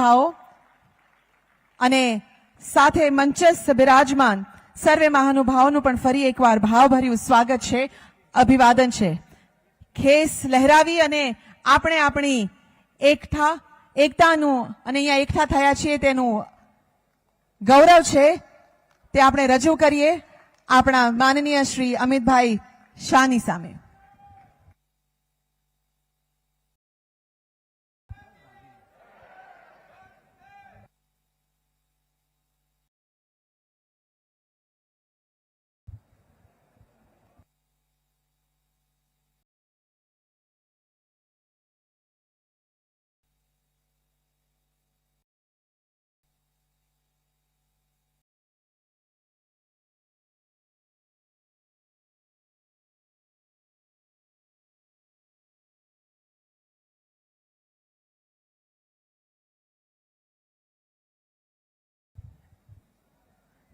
મહાનુભાવો અને સાથે મંચસ્થ બિરાજમાન સર્વે મહાનુભાવોનું પણ ફરી એકવાર ભાવભર્યું સ્વાગત છે, અભિવાદન છે। ખેસ લહેરાવી અને આપણે આપણી એકતાનું અને અહીંયા એકઠા થયા છીએ તેનું ગૌરવ છે તે આપણે રજૂ કરીએ આપણા માનનીય શ્રી અમિતભાઈ શાહની સામે।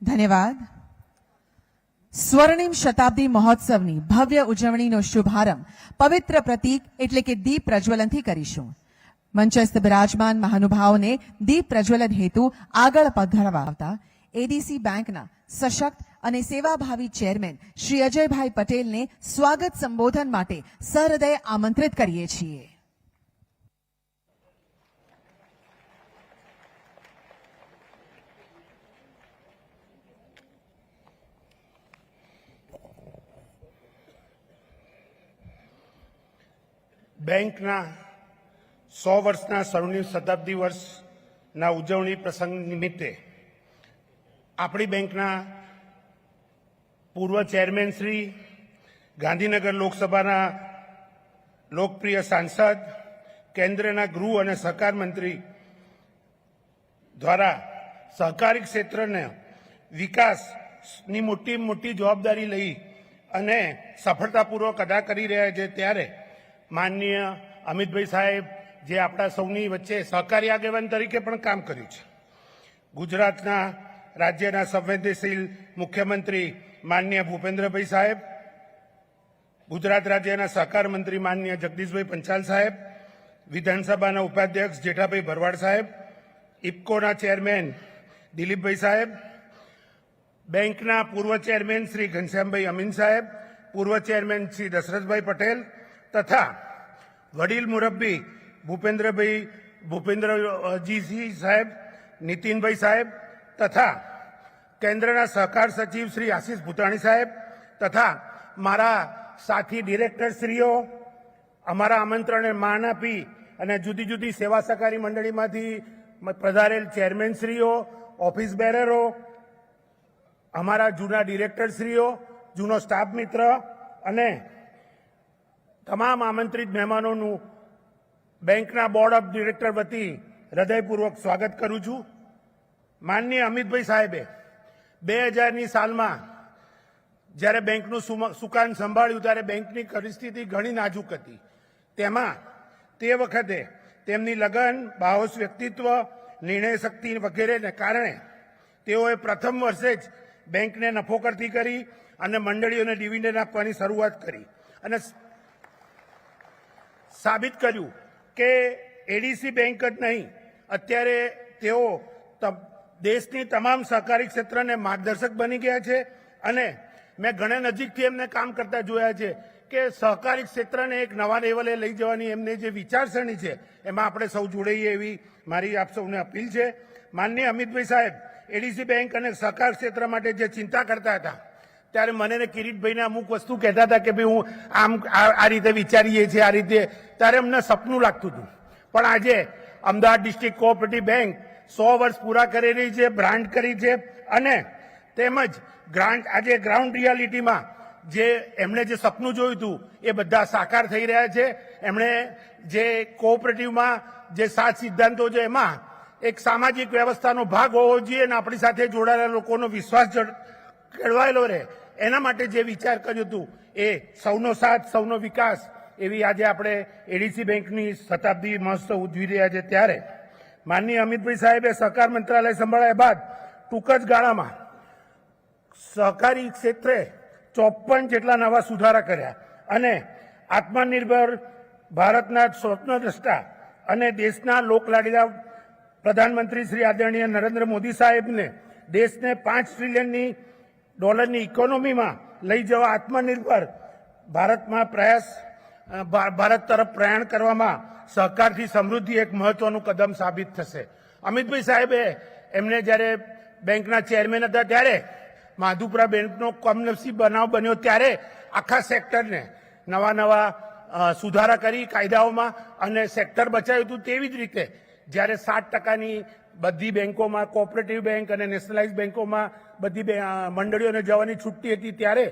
ધન્યવાદ। સ્વર્ણિમ શતાબ્દી મહોત્સવની ભવ્ય ઉજવણીનો શુભારંભ પવિત્ર પ્રતીક એટલે કે દીપ પ્રજ્વલનથી કરીશું। મંચસ્થ બિરાજમાન મહાનુભાવોને દીપ પ્રજ્વલન હેતુ આગળ પધારવા આવતા એડીસી બેંકના સશક્ત અને સેવાભાવી ચેરમેન શ્રી અજયભાઈ પટેલને સ્વાગત સંબોધન માટે સહૃદય આમંત્રિત કરીએ છીએ। બેંકના 100 વર્ષના સ્વર્ણિમ શતાબ્દી વર્ષના ઉજવણી પ્રસંગ નિમિત્તે આપણી બેંકના પૂર્વ ચેરમેન શ્રી, ગાંધીનગર લોકસભાના લોકપ્રિય સાંસદ, કેન્દ્રના ગૃહ અને સહકાર મંત્રી દ્વારા સહકારી ક્ષેત્રને વિકાસની મોટી જવાબદારી લઈ અને સફળતાપૂર્વક અદા કરી રહ્યા છે ત્યારે માનનીય અમિતભાઈ સાહેબ જે આપણા સૌની વચ્ચે સહકારી આગેવાન તરીકે પણ કામ કર્યું છે, ગુજરાતના રાજ્યના સંવેદનશીલ મુખ્યમંત્રી માનનીય ભૂપેન્દ્રભાઈ સાહેબ, ગુજરાત રાજ્યના સહકાર મંત્રી માનનીય જગદીશભાઈ પંચાલ સાહેબ, વિધાનસભાના ઉપાધ્યક્ષ જેઠાભાઈ ભરવાડ સાહેબ, ઇફકોના ચેરમેન દિલીપભાઈ સાહેબ, બેંકના પૂર્વ ચેરમેન શ્રી ઘનશ્યામભાઈ અમીન સાહેબ, પૂર્વ ચેરમેન શ્રી દશરથભાઈ પટેલ તથા વડીલ મુરબ્બી ભૂપેન્દ્રજી સાહેબ, નીતિનભાઈ સાહેબ તથા કેન્દ્રના સહકાર સચિવ શ્રી આશીષ ભૂતાણી સાહેબ તથા મારા સાથી ડિરેક્ટરશ્રીઓ, અમારા આમંત્રણને માન આપી અને જુદી જુદી સેવા સહકારી મંડળીમાંથી પધારેલ ચેરમેનશ્રીઓ, ઓફિસ બેરરો, અમારા જૂના ડિરેક્ટરશ્રીઓ, જૂનો સ્ટાફ મિત્ર અને તમામ આમંત્રિત મહેમાનોનું બેંકના બોર્ડ ઓફ ડિરેક્ટર વતી હૃદયપૂર્વક સ્વાગત કરું છું। માનનીય અમિતભાઈ સાહેબે 2000ની સાલમાં જ્યારે બેંકનું સુકાન સંભાળ્યું ત્યારે બેંકની પરિસ્થિતિ ઘણી નાજુક હતી। તેમાં તે વખતે તેમની લગન, બાહોશ વ્યક્તિત્વ, નિર્ણય શક્તિ વગેરેને કારણે તેઓએ પ્રથમ વર્ષે જ બેંકને નફો કરતી કરી અને મંડળીઓને ડિવિડન્ડ આપવાની શરૂઆત કરી અને સાબિત કર્યું કે એડીસી બેંક જ નહીં, અત્યારે તેઓ દેશની તમામ સહકારી ક્ષેત્રને માર્ગદર્શક બની ગયા છે અને મેં ઘણા નજીકથી એમને કામ કરતા જોયા છે કે સહકારી ક્ષેત્રને એક નવા લેવલે લઈ જવાની એમને જે વિચારસરણી છે એમાં આપણે સૌ જોડાઈએ એવી મારી આપ સૌને અપીલ છે। માનનીય અમિતભાઈ સાહેબ એડીસી બેંક અને સહકાર ક્ષેત્ર માટે જે ચિંતા કરતા હતા ત્યારે મને ને કિરીટભાઈને અમુક વસ્તુ કહેતા હતા કે ભાઈ હું આ રીતે વિચારીએ છીએ, આ રીતે, ત્યારે અમને સપનું લાગતું હતું। પણ આજે અમદાવાદ ડિસ્ટ્રિક્ટ કોઓપરેટિવ બેંક 100 વર્ષ પૂરા કરી રહી છે, બ્રાન્ડ કરી છે અને તેમજ આજે ગ્રાઉન્ડ રિયાલિટીમાં જે એમણે જે સપનું જોયું હતું એ બધા સાકાર થઈ રહ્યા છે। એમણે જે કોઓપરેટિવમાં જે 7 સિદ્ધાંતો છે એમાં એક સામાજિક વ્યવસ્થાનો ભાગ હોવો જોઈએ અને આપણી સાથે જોડાયેલા લોકોનો વિશ્વાસ કેળવાયેલો રહે એના માટે જે વિચાર કર્યું હતું એ સૌનો સાથ, સૌનો વિકાસ એવી આજે આપણે એડીસી બેંકની શતાબ્દી મહોત્સવ ઉજવી રહ્યા છે ત્યારે માનનીય અમિતભાઈ સાહેબે સહકાર મંત્રાલય સંભાળ્યા બાદ ટૂંક જ ગાળામાં સહકારી ક્ષેત્રે 54 જેટલા નવા સુધારા કર્યા અને આત્મનિર્ભર ભારતના સ્વપ્નદ્રષ્ટા અને દેશના લોકલાડીલા પ્રધાનમંત્રી શ્રી આદરણીય નરેન્દ્ર મોદી સાહેબને દેશને $5 ટ્રિલિયન ઇકોનોમીમાં લઈ જવા આત્મનિર્ભર ભારતમાં ભારત તરફ પ્રયાણ કરવામાં સહકારથી સમૃદ્ધિ એક મહત્વનું કદમ સાબિત થશે. અમિતભાઈ સાહેબે એમને જ્યારે બેંકના ચેરમેન હતા ત્યારે માધુપુરા બેંકનો કમનસીબ બનાવ બન્યો ત્યારે આખા સેક્ટરને નવા સુધારા કરી કાયદાઓમાં અને સેક્ટર બચાવ્યું હતું. તેવી જ રીતે જ્યારે 7% બધી બેંકોમાં કોઓપરેટિવ બેંક અને નેશનલાઇઝ બેંકોમાં બધી મંડળીઓને જવાની છુટ્ટી હતી ત્યારે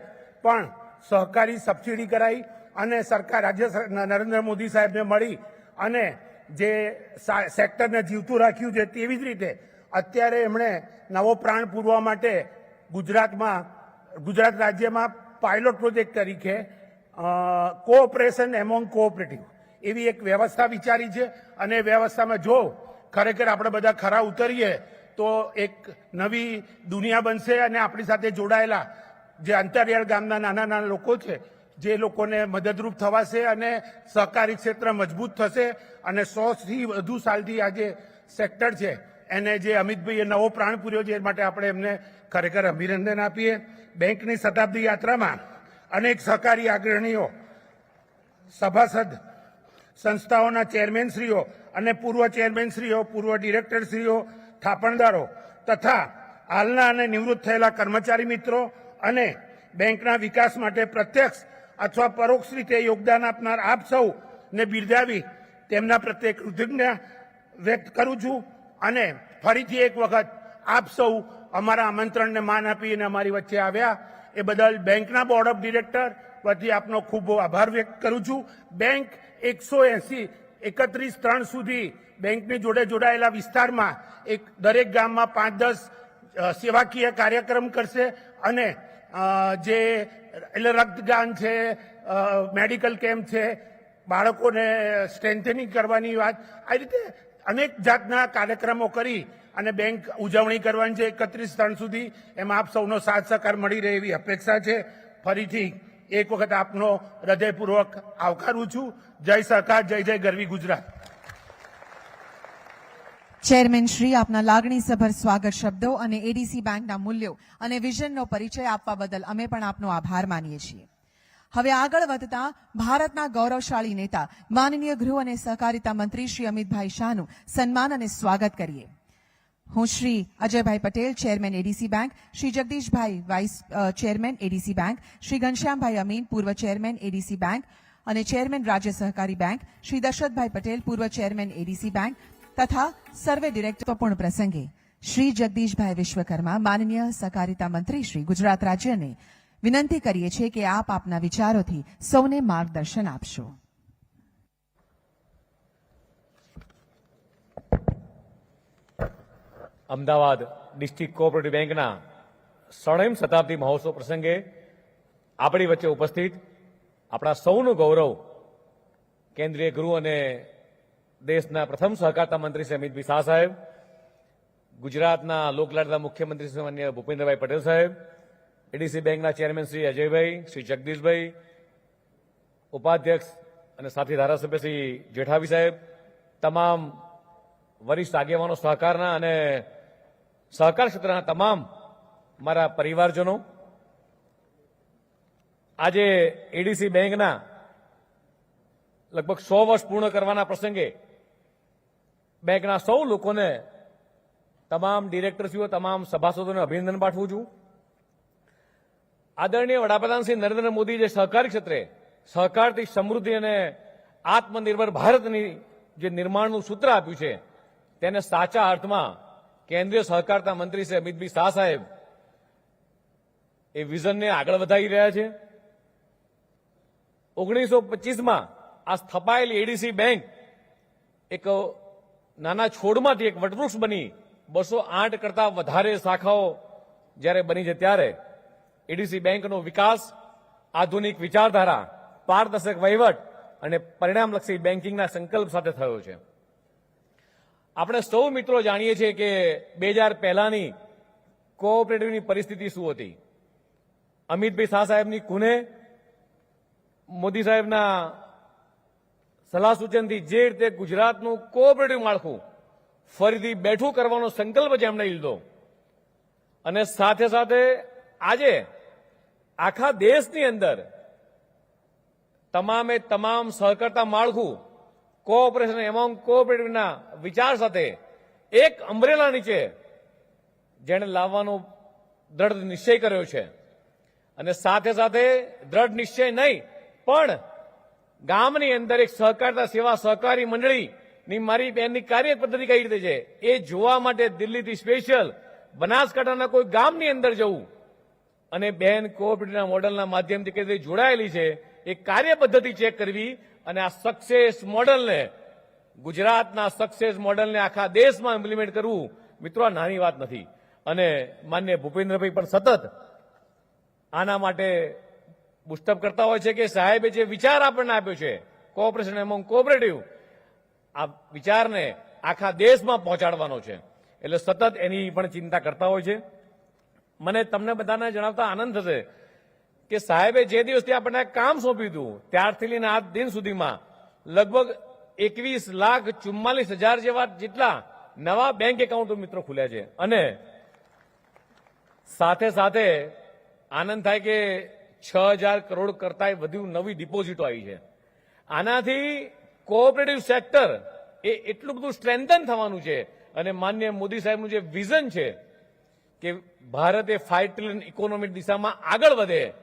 પણ સહકારી સબસિડી કરાઈ અને સરકાર નરેન્દ્ર મોદી સાહેબને મળી અને જે સેક્ટરને જીવતું રાખ્યું છે. તેવી જ રીતે અત્યારે એમણે નવો પ્રાણ પૂરવા માટે ગુજરાત રાજ્યમાં પાયલોટ પ્રોજેક્ટ તરીકે કોઓપરેશન એમોંગ કોઓપરેટિવ એવી એક વ્યવસ્થા વિચારી છે અને એ વ્યવસ્થામાં જો ખરેખર આપણે બધા ખરા ઉતરીએ તો એક નવી દુનિયા બનશે અને આપણી સાથે જોડાયેલા જે અંતરિયાળ ગામના નાના લોકો છે જે લોકોને મદદરૂપ થવાશે અને સહકારી ક્ષેત્ર મજબૂત થશે અને 100થી વધુ સાલથી આ જે સેક્ટર છે એને જે અમિતભાઈએ નવો પ્રાણ પૂર્યો છે એ માટે આપણે એમને ખરેખર અભિનંદન આપીએ. બેંકની શતાબ્દી યાત્રામાં અનેક સહકારી અગ્રણીઓ, સભાસદ સંસ્થાઓના ચેરમેનશ્રીઓ અને પૂર્વ ચેરમેનશ્રીઓ, પૂર્વ ડિરેક્ટરશ્રીઓ, થાપણદારો તથા હાલના અને નિવૃત્ત થયેલા કર્મચારી મિત્રો અને બેંકના વિકાસ માટે પ્રત્યક્ષ અથવા પરોક્ષ રીતે યોગદાન આપનાર આપ સૌને બિરદાવી તેમના પ્રત્યે કૃતજ્ઞતા વ્યક્ત કરું છું અને ફરીથી એક વખત આપ સૌ અમારા આમંત્રણને માન આપીને અમારી વચ્ચે આવ્યા એ બદલ બેંકના બોર્ડ ઓફ ડિરેક્ટર વતી આપનો ખૂબ આભાર વ્યક્ત કરું છું. બેંક 131 સુધી બેંકની જોડે જોડાયેલા વિસ્તારમાં દરેક ગામમાં 5-10 સેવાકીય કાર્યક્રમ કરશે અને જે રક્તદાન છે, મેડિકલ કેમ્પ છે, બાળકોને સ્ટ્રેન્થનિંગ કરવાની વાત, આ રીતે અનેક જાતના કાર્યક્રમો કરી અને બેંક ઉજવણી કરવાની છે 31 સુધી. એમાં આપ સૌનો સાથ સહકાર મળી રહે એવી અપેક્ષા છે. ફરીથી એક વખત આપનો હૃદયપૂર્વક આવકારું છું. જય સહકાર, જય જય ગરવી ગુજરાત. ચેરમેન શ્રી આપના લાગણીસભર સ્વાગત શબ્દો અને એડીસી બેંકના મૂલ્યો અને વિઝનનો પરિચય આપવા બદલ અમે પણ આપનો આભાર માનીએ છીએ. હવે આગળ વધતા ભારતના ગૌરવશાળી નેતા માનનીય ગૃહ અને સહકારિતા મંત્રી શ્રી અમિતભાઈ શાહનું સન્માન અને સ્વાગત કરીએ. હું Shri Ajaybhai Patel, chairman ADC bank, Shri Jagdishbhai vice chairman ADC bank, Shri Ghanshyambhai Amin, પૂર્વ ચેરમેન એડીસી બેંક અને ચેરમેન રાજ્ય સહકારી બેંક, શ્રી દશરથભાઈ પટેલ, પૂર્વ ચેરમેન એડીસી બેંક તથા સર્વે ડિરેક્ટરપૂર્ણ પ્રસંગે શ્રી જગદીશભાઈ વિશ્વકર્મા, માનનીય સહકારિતા મંત્રી શ્રી ગુજરાત રાજ્યને વિનંતી કરીએ છીએ કે આપ આપના વિચારોથી સૌને માર્ગદર્શન આપશો. અમદાવાદ ડિસ્ટ્રિક્ટ કોઓપરેટિવ બેંકના 60મી શતાબ્દી મહોત્સવ પ્રસંગે આપણી વચ્ચે ઉપસ્થિત આપણા સૌનું ગૌરવ કેન્દ્રીય ગૃહ અને દેશના પ્રથમ સહકારિતા મંત્રી શ્રી અમિતભાઈ શાહ સાહેબ, ગુજરાતના લોકલાડલા મુખ્યમંત્રી શ્રી માનનીય ભૂપેન્દ્રભાઈ પટેલ સાહેબ, એડીસી બેંકના ચેરમેન શ્રી અજયભાઈ, શ્રી જગદીશભાઈ, ઉપાધ્યક્ષ અને સાથી ધારાસભ્ય શ્રી જેઠાવી સાહેબ, તમામ વરિષ્ઠ આગેવાનો સહકારના અને સહકાર ક્ષેત્રના તમામ મારા પરિવારજનો, આજે એડીસી બેંકના લગભગ 100 વર્ષ પૂર્ણ કરવાના પ્રસંગે બેંકના સૌ લોકોને, તમામ ડિરેક્ટરશ્રીઓ, તમામ સભાસદોને અભિનંદન પાઠવું છું. આદરણીય વડાપ્રધાન શ્રી નરેન્દ્ર મોદી જે સહકારી ક્ષેત્રે સહકારથી સમૃદ્ધિ અને આત્મનિર્ભર ભારતની જે નિર્માણનું સૂત્ર આપ્યું છે તેને સાચા અર્થમાં કેન્દ્રીય સહકારિતા મંત્રી શ્રી અમિતભાઈ શાહ સાહેબ એ વિઝનને આગળ વધારી રહ્યા છે. 1925માં આ સ્થપાયેલી એડીસી બેંક એક નાના છોડમાંથી એક વટવૃક્ષ બની 208 કરતા વધારે શાખાઓ જ્યારે બની છે ત્યારે એડીસી બેંકનો વિકાસ આધુનિક વિચારધારા, પારદર્શક વહીવટ અને પરિણામલક્ષી બેન્કિંગના સંકલ્પ સાથે થયો છે. આપણે સૌ મિત્રો જાણીએ છીએ કે 2000 પહેલાની કોઓપરેટિવની પરિસ્થિતિ શું હતી. અમિતભાઈ શાહ સાહેબની કુને મોદી સાહેબના સલાહ સૂચનથી જે રીતે ગુજરાતનું કોઓપરેટિવ માળખું ફરીથી બેઠું કરવાનો સંકલ્પ જેમણે લીધો અને સાથે સાથે આજે આખા દેશની અંદર તમામે તમામ સહકારતા માળખું કોઓપરેશન એમોંગ કોઓપરેટિવના વિચાર સાથે એક અમ્બ્રેલા નીચે જેણે લાવવાનો દ્રઢ નિશ્ચય કર્યો છે અને સાથે સાથે દ્રઢ નિશ્ચય નહીં પણ ગામની અંદર એક સહકારતા સેવા સહકારી મંડળીની મારી બેનની કાર્ય પદ્ધતિ કઈ રીતે છે એ જોવા માટે દિલ્હીથી સ્પેશિયલ બનાસકાંઠાના કોઈ ગામની અંદર જવું અને બેન કોઓપરેટિવના મોડલના માધ્યમથી કઈ રીતે જોડાયેલી છે એ કાર્ય પદ્ધતિ ચેક કરવી અને આ સક્સેસ મોડલને ગુજરાતના સક્સેસ મોડલને આખા દેશમાં ઇમ્પ્લિમેન્ટ કરવું મિત્રો આ નાની વાત નથી અને માન્ય ભૂપેન્દ્રભાઈ પણ સતત આના માટે બુસ્ટઅપ કરતા હોય છે કે સાહેબે જે વિચાર આપણને આપ્યો છે કોઓપરેશન એમોંગ કોઓપરેટિવ આ વિચારને આખા દેશમાં પહોંચાડવાનો છે એટલે સતત એની પણ ચિંતા કરતા હોય છે મને તમને બધાને જણાવતા આનંદ થશે કે સાહેબે જે દિવસથી આપણને કામ સોંપ્યું હતું ત્યારથી લઈને આજ દિન સુધીમાં લગભગ 21,44,000 જેટલા નવા બેંક એકાઉન્ટો મિત્રો ખુલ્યા છે અને સાથે સાથે આનંદ થાય કે 6,000 કરોડ કરતા વધુ નવી ડિપોઝિટો આવી છે આનાથી કોઓપરેટિવ સેક્ટર એ એટલું બધું સ્ટ્રેન્થન થવાનું છે અને માન્ય મોદી સાહેબનું જે વિઝન છે કે ભારત એ 5 ટ્રિલિયન ઇકોનોમિક દિશામાં આગળ વધે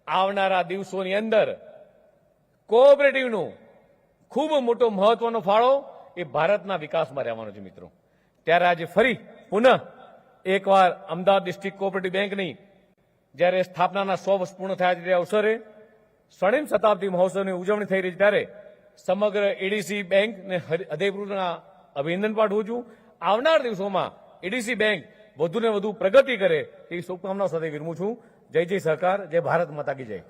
આવનારા દિવસોની અંદર કોઓપરેટિવનું ખૂબ મોટો મહત્વનો ફાળો એ ભારતના વિકાસમાં રહેવાનો છે મિત્રો ત્યારે આજે ફરી પુનઃ એકવાર અમદાવાદ ડિસ્ટ્રિક્ટ કોઓપરેટિવ બેંકની જ્યારે સ્થાપનાના 100 વર્ષ પૂર્ણ થયા છે તે અવસરે સ્વર્ણિમ શતાબ્દી મહોત્સવની ઉજવણી થઈ રહી છે ત્યારે સમગ્ર એડીસી બેંકને હૃદયપૂર્વકના અભિનંદન પાઠવું છું આવનાર દિવસોમાં એડીસી બેંક વધુને વધુ પ્રગતિ કરે એવી શુભકામનાઓ સાથે વિરમું છું જય જય સરકાર જય ભારત માતા કી જય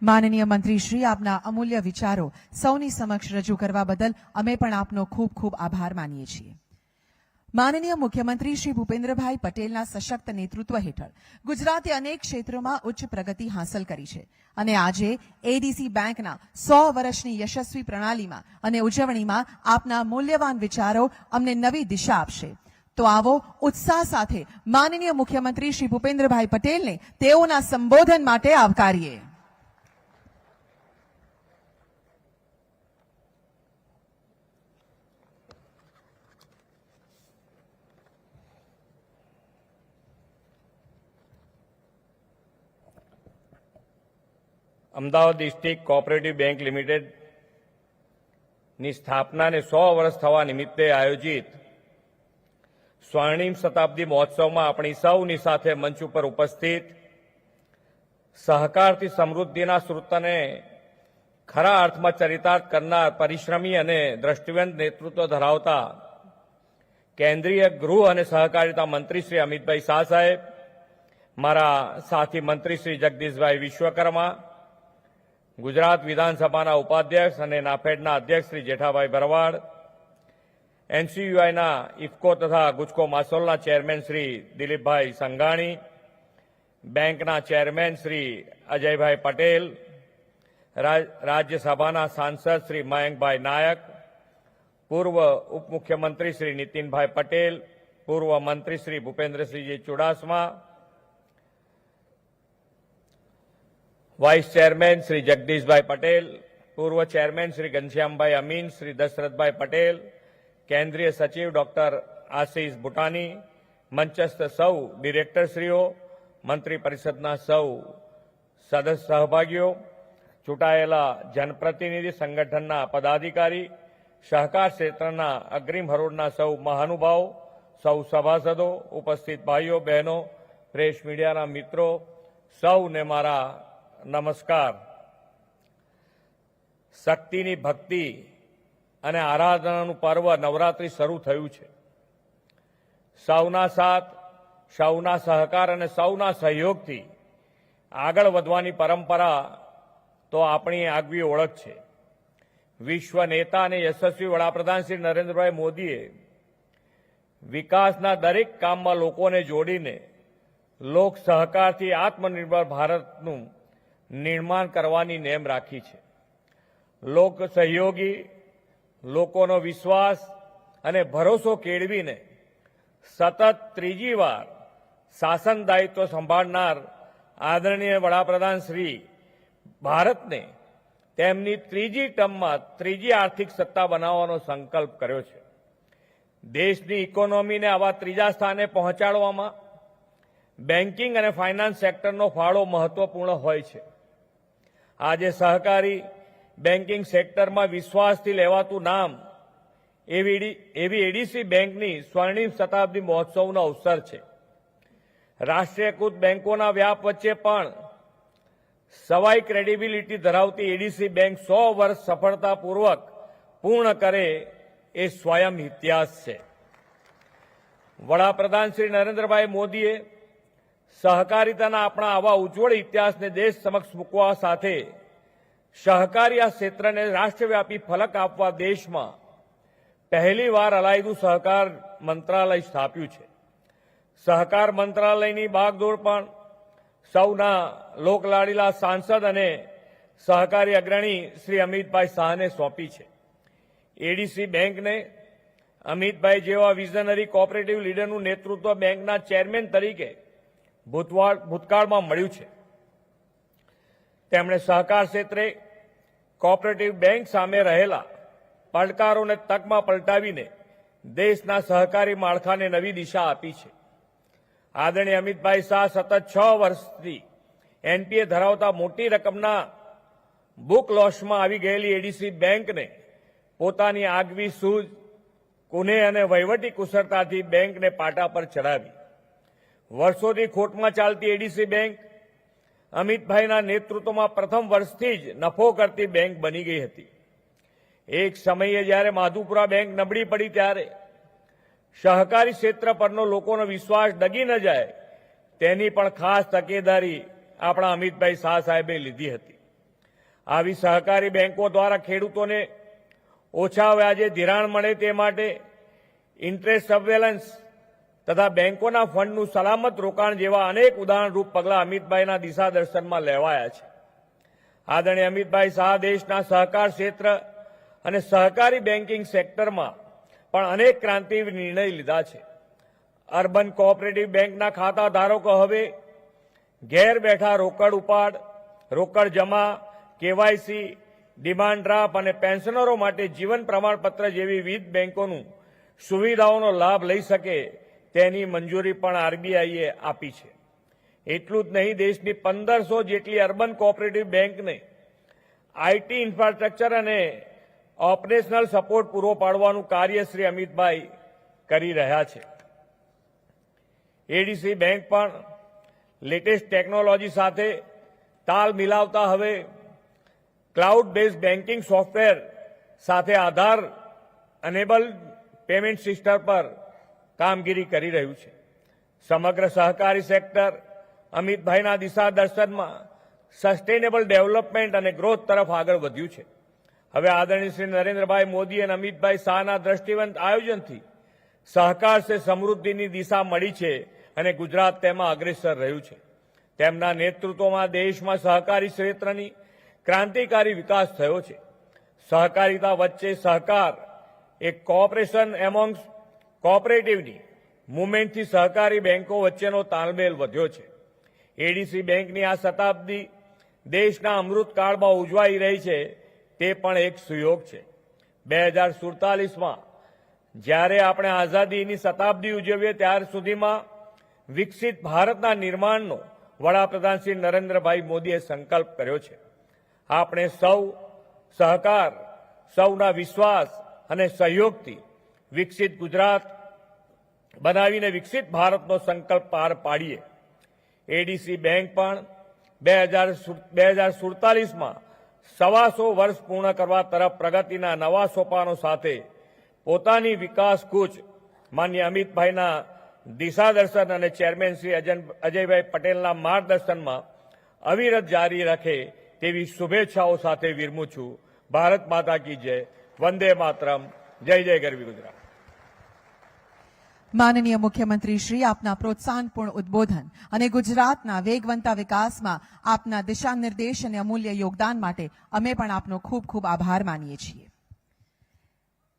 માનનીય મંત્રી શ્રી આપના અમૂલ્ય વિચારો સૌની સમક્ષ રજૂ કરવા બદલ અમે પણ આપનો ખૂબ ખૂબ આભાર માનીએ છીએ માનનીય મુખ્યમંત્રી શ્રી ભૂપેન્દ્રભાઈ પટેલના સશક્ત નેતૃત્વ હેઠળ ગુજરાતે અનેક ક્ષેત્રોમાં ઉચ્ચ પ્રગતિ હાંસલ કરી છે અને આજે એડીસી બેંકના 100 વર્ષની યશસ્વી પ્રણાલીમાં અને ઉજવણીમાં આપના મૂલ્યવાન વિચારો અમને નવી દિશા આપશે તો આવો ઉત્સાહ સાથે માનનીય મુખ્યમંત્રી શ્રી ભૂપેન્દ્રભાઈ પટેલને તેઓના સંબોધન માટે આવકારીએ અમદાવાદ ડિસ્ટ્રિક્ટ કોઓપરેટિવ બેંક લિમિટેડની સ્થાપનાને 100 વર્ષ થવા નિમિત્તે આયોજિત સ્વર્ણિમ શતાબ્દી મહોત્સવમાં આપણી સૌની સાથે મંચ ઉપર ઉપસ્થિત સહકારથી સમૃદ્ધિના સૂત્રને ખરા અર્થમાં ચરિતાર્થ કરનાર પરિશ્રમી અને દ્રષ્ટિવંત નેતૃત્વ ધરાવતા કેન્દ્રીય ગૃહ અને સહકારિતા મંત્રી શ્રી અમિતભાઈ શાહ સાહેબ મારા સાથી મંત્રી શ્રી જગદીશભાઈ વિશ્વકર્મા ગુજરાત વિધાનસભાના ઉપાધ્યક્ષ અને નાફેડના અધ્યક્ષ શ્રી જેઠાભાઈ ભરવાડ એનસીયુઆઈના ઇફકો તથા ગુજકો માસોલના ચેરમેન શ્રી દિલીપભાઈ સંઘાણી બેંકના ચેરમેન શ્રી અજયભાઈ પટેલ રાજ્યસભાના સાંસદ શ્રી મયંકભાઈ નાયક પૂર્વ ઉપમુખ્યમંત્રી શ્રી નીતિનભાઈ પટેલ પૂર્વ મંત્રી શ્રી ભૂપેન્દ્રસિંહજી ચુડાસમા વાઇસ ચેરમેન શ્રી જગદીશભાઈ પટેલ પૂર્વ ચેરમેન શ્રી ઘનશ્યામભાઈ અમીન શ્રી દશરથભાઈ પટેલ કેન્દ્રીય સચિવ ડોક્ટર આશીષ ભૂટાની મંચસ્થ સૌ ડિરેક્ટરશ્રીઓ મંત્રી પરિષદના સૌ સદસ્ય સહભાગીઓ ચૂંટાયેલા જનપ્રતિનિધિ સંગઠનના પદાધિકારી સહકાર ક્ષેત્રના અગ્રીમ હરોળના સૌ મહાનુભાવો સૌ સભાસદો ઉપસ્થિત ભાઈઓ બહેનો પ્રેસ મીડિયાના મિત્રો સૌને મારા નમસ્કાર શક્તિની ભક્તિ અને આરાધનાનું પર્વ નવરાત્રિ શરૂ થયું છે સૌના સાથ સૌના સહકાર અને સૌના સહયોગથી આગળ વધવાની પરંપરા તો આપણી આગવી ઓળખ છે વિશ્વ નેતા અને યશસ્વી વડાપ્રધાન શ્રી નરેન્દ્રભાઈ મોદીએ વિકાસના દરેક કામમાં લોકોને જોડીને લોક સહકારથી આત્મનિર્ભર ભારતનું નિર્માણ કરવાની નેમ રાખી છે લોક સહયોગી લોકોનો વિશ્વાસ અને ભરોસો કેળવીને સતત ત્રીજી વાર શાસન દાયિત્વ સંભાળનાર આદરણીય વડાપ્રધાન શ્રી ભારતને તેમની ત્રીજી ટર્મમાં ત્રીજી આર્થિક સત્તા બનાવવાનો સંકલ્પ કર્યો છે. દેશની ઇકોનોમીને આવા ત્રીજા સ્થાને પહોંચાડવામાં બેન્કિંગ અને ફાઇનાન્સ સેક્ટરનો ફાળો મહત્વપૂર્ણ હોય છે. આજે સહકારી બેન્કિંગ સેક્ટરમાં વિશ્વાસથી લેવાતું નામ એવી એડીસી બેંકની સ્વર્ણિમ શતાબ્દી મહોત્સવનો અવસર છે. રાષ્ટ્રીયકૃત બેંકોના વ્યાપ વચ્ચે પણ સવાઈ ક્રેડિબિલિટી ધરાવતી એડીસી બેંક 100 વર્ષ સફળતાપૂર્વક પૂર્ણ કરે એ સ્વયં ઇતિહાસ છે. વડાપ્રધાન શ્રી નરેન્દ્રભાઈ મોદીએ સહકારિતાના આપણા આવા ઉજ્જવળ ઇતિહાસને દેશ સમક્ષ મૂકવા સાથે સહકારી આ ક્ષેત્રને રાષ્ટ્રવ્યાપી ફલક આપવા દેશમાં પહેલીવાર અલાયદું સહકાર મંત્રાલય સ્થાપ્યું છે. સહકાર મંત્રાલયની બાગડોર પણ સૌના લોકલાડીલા સાંસદ અને સહકારી અગ્રણી શ્રી અમિતભાઈ શાહને સોંપી છે. એડીસી બેંકને અમિતભાઈ જેવા વિઝનરી કોઓપરેટિવ લીડરનું નેતૃત્વ બેંકના ચેરમેન તરીકે ભૂતકાળમાં મળ્યું છે. તેમણે સહકાર ક્ષેત્રે કોઓપરેટિવ બેંક સામે રહેલા પડકારોને તકમાં પલટાવીને દેશના સહકારી માળખાને નવી દિશા આપી છે. આદરણીય અમિતભાઈ શાહ સતત 6 વર્ષથી એનપીએ ધરાવતા મોટી રકમના બુક લોસમાં આવી ગયેલી એડીસી બેંકને પોતાની આગવી સૂઝ, કુનેહ અને વહીવટી કુશળતાથી બેંકને પાટા પર ચડાવી. વર્ષોથી ખોટમાં ચાલતી એડીસી બેંક અમિતભાઈના નેતૃત્વમાં પ્રથમ વર્ષથી જ નફો કરતી બેંક બની ગઈ હતી. એક સમયે જ્યારે માધુપુરા બેંક નબળી પડી ત્યારે સહકારી ક્ષેત્ર પરનો લોકોનો વિશ્વાસ ડગી ન જાય તેની પણ ખાસ તકેદારી આપણા અમિતભાઈ શાહ સાહેબે લીધી હતી. આવી સહકારી બેંકો દ્વારા ખેડૂતોને ઓછા વ્યાજે ધિરાણ મળે તે માટે ઇન્ટરેસ્ટ સર્વેલન્સ તથા બેંકોના ફંડનું સલામત રોકાણ જેવા અનેક ઉદાહરણરૂપ પગલાં અમિતભાઈના દિશા દર્શનમાં લેવાયા છે. આદરણીય અમિતભાઈ શાહ દેશના સહકાર ક્ષેત્ર અને સહકારી બેન્કિંગ સેક્ટરમાં પણ અનેક ક્રાંતિ નિર્ણય લીધા છે. અર્બન કોઓપરેટિવ બેંકના ખાતા ધારકો હવે ઘેર બેઠા રોકડ ઉપાડ, રોકડ જમા, કેવાયસી, ડિમાન્ડ ડ્રાફ્ટ અને પેન્શનરો માટે જીવન પ્રમાણપત્ર જેવી વિવિધ બેંકોનું સુવિધાઓનો લાભ લઈ શકે તેની મંજૂરી પણ આરબીઆઈએ આપી છે. એટલું જ નહીં, દેશની 1500 જેટલી અર્બન કોઓપરેટિવ બેંકને આઈટી ઇન્ફ્રાસ્ટ્રક્ચર અને ઓપરેશનલ સપોર્ટ પૂરો પાડવાનું કાર્ય શ્રી અમિતભાઈ કરી રહ્યા છે. એડીસી બેંક પણ લેટેસ્ટ ટેકનોલોજી સાથે તાલ મિલાવતા હવે ક્લાઉડ બેઝડ બેન્કિંગ સોફ્ટવેર સાથે આધાર અનેબલ પેમેન્ટ સિસ્ટમ પર કામગીરી કરી રહ્યું છે. સમગ્ર સહકારી સેક્ટર અમિતભાઈના દિશા દર્શનમાં સસ્ટેનેબલ ડેવલપમેન્ટ અને ગ્રોથ તરફ આગળ વધ્યું છે. હવે આદરણીય શ્રી નરેન્દ્રભાઈ મોદી અને અમિતભાઈ શાહના દ્રષ્ટિવંત આયોજનથી સહકાર સે સમૃદ્ધિની દિશા મળી છે અને ગુજરાત તેમાં અગ્રેસર રહ્યું છે. તેમના નેતૃત્વમાં દેશમાં સહકારી ક્ષેત્રની ક્રાંતિકારી વિકાસ થયો છે. સહકારિતા વચ્ચે સહકાર એક કોઓપરેશન એમોંગ્સ કોઓપરેટિવની મુવમેન્ટથી સહકારી બેંકો વચ્ચેનો તાલમેલ વધ્યો છે. એડીસી બેંકની આ શતાબ્દી દેશના અમૃતકાળમાં ઉજવાઈ રહી છે તે પણ એક સુયોગ છે. 2047માં જ્યારે આપણે આઝાદીની શતાબ્દી ઉજવીએ ત્યાર સુધીમાં વિકસિત ભારતના નિર્માણનો વડાપ્રધાન શ્રી નરેન્દ્રભાઈ મોદીએ સંકલ્પ કર્યો છે. આપણે સૌ સહકાર, સૌના વિશ્વાસ અને સહયોગથી વિકસિત ગુજરાત બનાવીને વિકસિત ભારતનો સંકલ્પ પાર પાડીએ. એડીસી બેંક પણ 2047માં 125 વર્ષ પૂર્ણ કરવા તરફ પ્રગતિના નવા સોપાનો સાથે પોતાની વિકાસ કૂચ માન્ય અમિતભાઈના દિશા દર્શન અને ચેરમેન શ્રી અજયભાઈ પટેલના માર્ગદર્શનમાં અવિરત જારી રાખે તેવી શુભેચ્છાઓ સાથે વિરમું છું. ભારત માતા કી જય. વંદે માતરમ. જય જય ગરવી ગુજરાત. માનનીય મુખ્યમંત્રી શ્રી, આપના પ્રોત્સાહનપૂર્ણ ઉદબોધન અને ગુજરાતના વેગવંતા વિકાસમાં આપના દિશા નિર્દેશ અને અમૂલ્ય યોગદાન માટે અમે પણ આપનો ખૂબ ખૂબ આભાર માનીએ છીએ.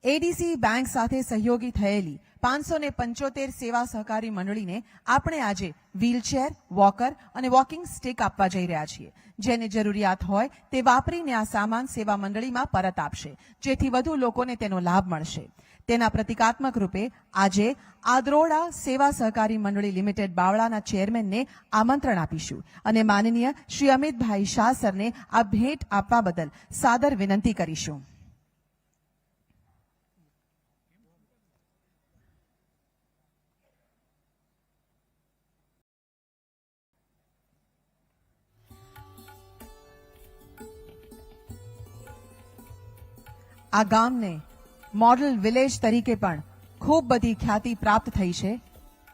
એડીસી બેંક સાથે સહયોગી થયેલી 575 સેવા સહકારી મંડળીને આપણે આજે વ્હીલચેર, વોકર અને વોકિંગ સ્ટિક આપવા જઈ રહ્યા છીએ. જેને જરૂરિયાત હોય તે વાપરીને આ સામાન સેવા મંડળીમાં પરત આપશે, જેથી વધુ લોકોને તેનો લાભ મળશે. તેના પ્રતિકાત્મક રૂપે આજે આદ્રોડા સેવા સહકારી મંડળી લિમિટેડ બાવળાના ચેરમેનને આમંત્રણ આપીશું અને માનનીય શ્રી અમિતભાઈ શાહ સરને આ ભેટ આપવા બદલ સાદર વિનંતી કરીશું. આ ગામને મોડલ વિલેજ તરીકે પણ ખૂબ બધી ખ્યાતિ પ્રાપ્ત થઈ છે,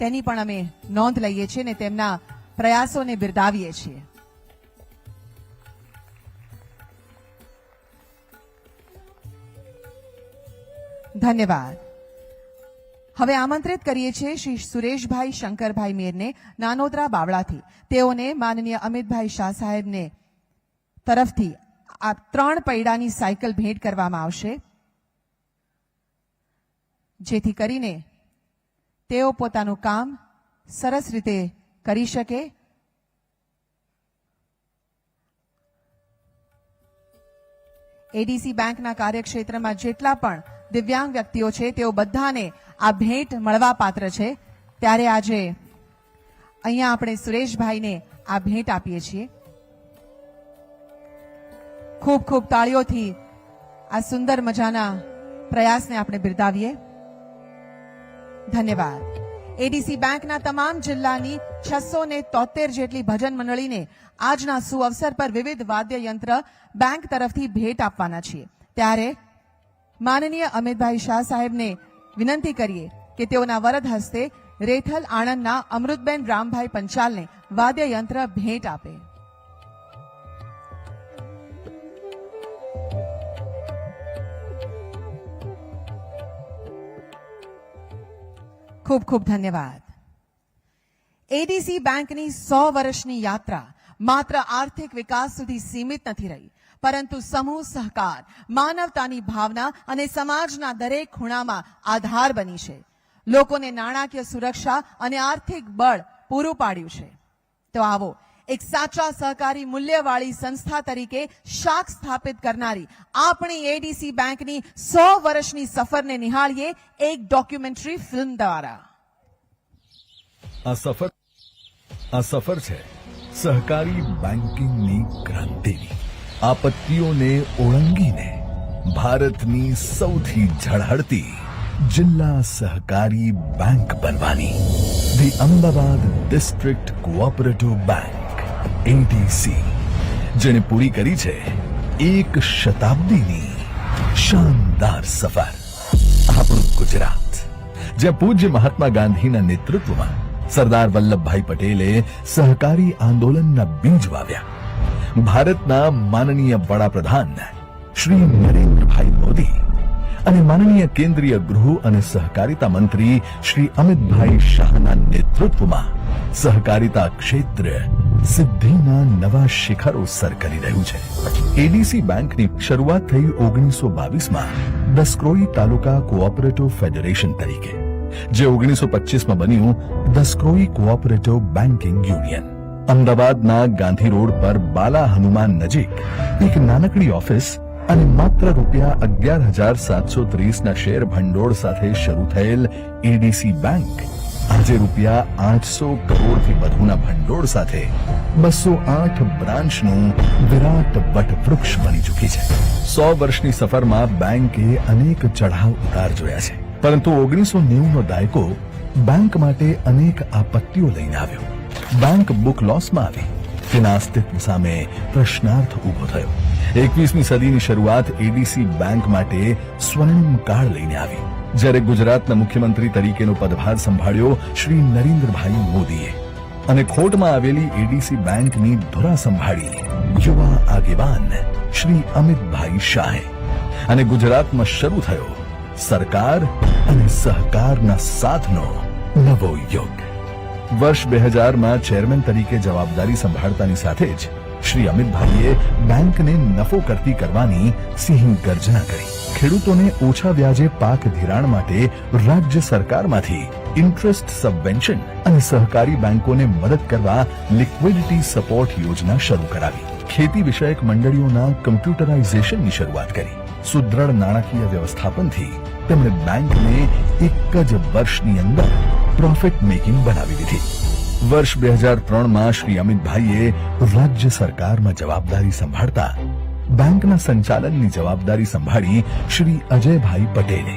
તેની પણ અમે નોંધ લઈએ છીએ અને તેમના પ્રયાસોને બિરદાવીએ છીએ. ધન્યવાદ. હવે આમંત્રિત કરીએ છીએ શ્રી સુરેશભાઈ શંકરભાઈ મેરને નાનોદરા બાવળાથી. તેઓને માનનીય અમિતભાઈ શાહ સાહેબને તરફથી આ 3 પૈડાની સાયકલ ભેટ કરવામાં આવશે, જેથી કરીને તેઓ પોતાનું કામ સરસ રીતે કરી શકે. એડીસી બેંકના કાર્યક્ષેત્રમાં જેટલા પણ દિવ્યાંગ વ્યક્તિઓ છે તેઓ બધાને આ ભેટ મળવા પાત્ર છે. ત્યારે આજે અહીંયા આપણે સુરેશભાઈને આ ભેટ આપીએ છીએ. ખૂબ ખૂબ તાળીઓથી આ સુંદર મજાના પ્રયાસને આપણે બિરદાવીએ. ધન્યવાદ. એડીસી બેંકના તમામ જિલ્લાની 673 જેટલી ભજન મંડળીને આજના સુઅવસર પર વિવિધ વાદ્ય યંત્ર બેંક તરફથી ભેટ આપવાના છીએ. ત્યારે માનનીય અમિતભાઈ શાહ સાહેબને વિનંતી કરીએ કે તેઓના વરદ હસ્તે રેથલ આણંદના અમૃતબેન રામભાઈ પંચાલને વાદ્ય યંત્ર ભેટ આપે. ખૂબ ખૂબ ધન્યવાદ. એડીસી બેંકની 100 વર્ષની યાત્રા માત્ર આર્થિક વિકાસ સુધી સીમિત નથી રહી, પરંતુ સમૂહ સહકાર, માનવતાની ભાવના અને સમાજના દરેક ખૂણામાં આધાર બની છે. લોકોને નાણાકીય સુરક્ષા અને આર્થિક બળ પૂરું પાડ્યું છે. તો આવો એક સાચા સહકારી મૂલ્યવાળી સંસ્થા તરીકે શાખ સ્થાપિત કરનારી આપણી એડીસી બેંકની 100 વર્ષની સફરને નિહાળીએ એક ડોક્યુમેન્ટરી ફિલ્મ દ્વારા. આ સફર છે સહકારી બેન્કિંગની ક્રાંતિની. આપત્તિઓને ઓળંગીને ભારતની સૌથી ઝળહળતી જિલ્લા સહકારી બેંક બનવાની. The Ahmedabad district cooperative bank ADC, જેણે પૂરી કરી છે 1 શતાબ્દીની શાનદાર સફર. આપણું ગુજરાત, જ્યાં પૂજ્ય મહાત્મા ગાંધીના નેતૃત્વમાં સરદાર વલ્લભભાઈ પટેલે સહકારી આંદોલનના બીજ વાવ્યા. ભારતના માનનીય વડાપ્રધાન શ્રી નરેન્દ્રભાઈ મોદી અને માનનીય કેન્દ્રીય ગૃહ અને સહકારિતા મંત્રી શ્રી અમિતભાઈ શાહના નેતૃત્વમાં સહકારિતા ક્ષેત્ર સિદ્ધિના નવા શિખરો સર કરી રહ્યું છે. એડીસી બેંકની શરૂઆત થઈ 1922માં દસક્રોઈ તાલુકા કોઓપરેટિવ ફેડરેશન તરીકે, જે 1925માં બન્યું દસક્રોઈ કોઓપરેટિવ બેન્કિંગ યુનિયન. અમદાવાદના ગાંધી રોડ પર બાલા હનુમાન નજીક એક નાનકડી ઓફિસ અને માત્ર ₹11,730ના શેર ભંડોળ સાથે શરૂ થયેલ એડીસી બેંક આજે ₹800 કરોડથી વધુના ભંડોળ સાથે 208 બ્રાન્ચનું વિરાટ વટવૃક્ષ બની ચૂકી છે. 100 વર્ષની સફરમાં બેંકે અનેક ચઢાવ ઉતાર જોયા છે, પરંતુ 1990નો દાયકો બેંક માટે અનેક આપત્તિઓ લઈને આવ્યો. બેંક બુક લોસમાં આવી. તેના અસ્તિત્વ સામે પ્રશ્નાર્થ ઉભો થયો. 21મી સદીની શરૂઆત એડીસી બેંક માટે સ્વર્ણિમ કાળ લઈને આવી, જ્યારે ગુજરાતના મુખ્યમંત્રી તરીકેનો પદભાર સંભાળ્યો શ્રી નરેન્દ્રભાઈ મોદીએ અને ખોટમાં આવેલી એડીસી બેંકની ધુરા સંભાળી યુવા આગેવાન શ્રી અમિતભાઈ શાહે. અને ગુજરાતમાં શરૂ થયો સરકાર અને સહકારના સાથનો નવો યુગ. વર્ષ 2000માં ચેરમેન તરીકે જવાબદારી સંભાળતાની સાથે જ શ્રી અમિતભાઈએ બેંકને નફો કરતી કરવાની સિંહ ગર્જના કરી. ખેડૂતોને ઓછા વ્યાજે પાક ધિરાણ માટે રાજ્ય સરકારમાંથી ઇન્ટરેસ્ટ સબવેન્શન અને સહકારી બેંકોને મદદ કરવા લિક્વિડિટી સપોર્ટ યોજના શરૂ કરાવી. ખેતી વિષયક મંડળીઓના કમ્પ્યુટરાઇઝેશનની શરૂઆત કરી. સુદ્રઢ નાણાકીય વ્યવસ્થાપનથી તેમણે બેંકને એક જ વર્ષની અંદર પ્રોફિટ મેકિંગ બનાવી દીધી. વર્ષ 2003માં શ્રી અમિતભાઈએ રાજ્ય સરકારમાં જવાબદારી સંભાળતા બેંકના સંચાલનની જવાબદારી સંભાળી શ્રી અજયભાઈ પટેલે,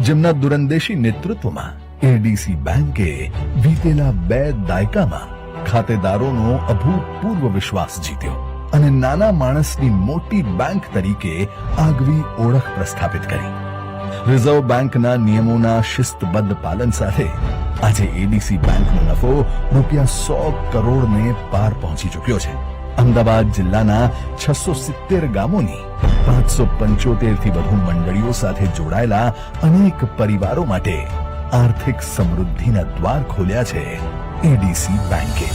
જેમના દૂરંદેશી નેતૃત્વમાં એડીસી બેંકે વીતેલા 2 દાયકામાં ખાતેદારોનો અભૂતપૂર્વ વિશ્વાસ જીત્યો અને નાના માણસની મોટી બેંક તરીકે આગવી ઓળખ પ્રસ્થાપિત કરી. રિઝર્વ બેંકના નિયમોના શિસ્તબદ્ધ પાલન સાથે આજે એડીસી બેંકનો નફો રૂપિયા 100 કરોડને પાર પહોંચી ચૂક્યો છે. અમદાવાદ જિલ્લાના 670 ગામોની 575 થી વધુ મંડળીઓ સાથે જોડાયેલા અનેક પરિવારો માટે આર્થિક સમૃદ્ધિના દ્વાર ખોલ્યા છે એડીસી બેંકે.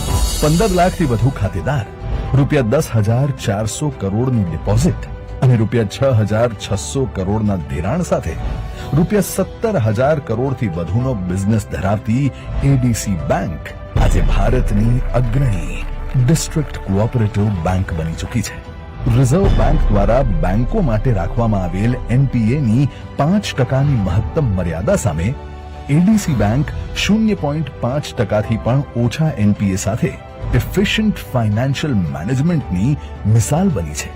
15 લાખથી વધુ ખાતેદાર, રૂપિયા 10,400 કરોડની ડિપોઝિટ અને રૂપિયા 6,600 કરોડના ધિરાણ સાથે રૂપિયા 17,000 કરોડથી વધુનો બિઝનેસ ધરાવતી એડીસી બેંક આજે ભારતની અગ્રણી ડિસ્ટ્રિક્ટ કોઓપરેટિવ બેંક બની ચૂકી છે. રિઝર્વ બેંક દ્વારા બેંકો માટે રાખવામાં આવેલ એનપીએની 5%ની મહત્તમ મર્યાદા સામે એડીસી બેંક 0.5%થી પણ ઓછા એનપીએ સાથે એફિશિયન્ટ ફાઇનાન્શિયલ મેનેજમેન્ટની મિસાલ બની છે.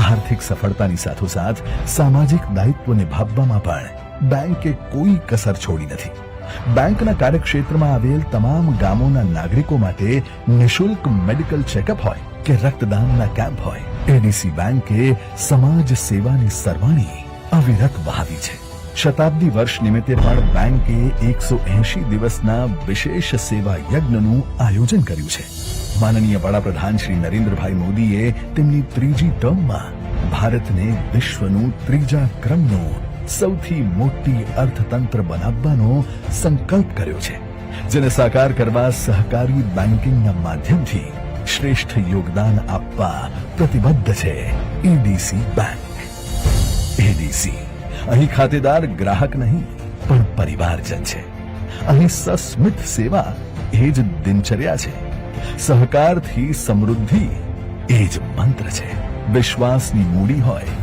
આર્થિક સફળતાની સાથોસાથ સામાજિક દાયિત્વ નિભાવવામાં પણ બેંકે કોઈ કસર છોડી નથી. બેંકના કાર્યક્ષેત્રમાં આવેલ તમામ ગામોના નાગરિકો માટે નિઃશુલ્ક મેડિકલ ચેકઅપ હોય કે રક્તદાનના કેમ્પ હોય, એડીસી બેંકે સમાજ સેવાની સરવાણી અવિરત વહાવી છે. શતાબ્દી વર્ષ નિમિત્તે પણ બેંકે 180 દિવસના વિશેષ સેવા યજ્ઞનું આયોજન કર્યું છે. માનનીય વડાપ્રધાન શ્રી નરેન્દ્રભાઈ મોદીએ તેમની 3જી ટર્મમાં ભારતને વિશ્વનું 3જા ક્રમનું સૌથી મોટી અર્થતંત્ર બનાવવાનો સંકલ્પ કર્યો છે, જેને સાકાર કરવા સહકારી બેન્કિંગના માધ્યમથી શ્રેષ્ઠ યોગદાન આપવા પ્રતિબદ્ધ છે એડીસી બેંક. એડીસી અહીં ખાતેદાર ગ્રાહક નહીં પણ પરિવારજન છે. અહીં સસ્મિત સેવા એ જ દિનચર્યા છે. સહકારથી સમૃદ્ધિ એ જ મંત્ર છે. વિશ્વાસની મૂડી હોય,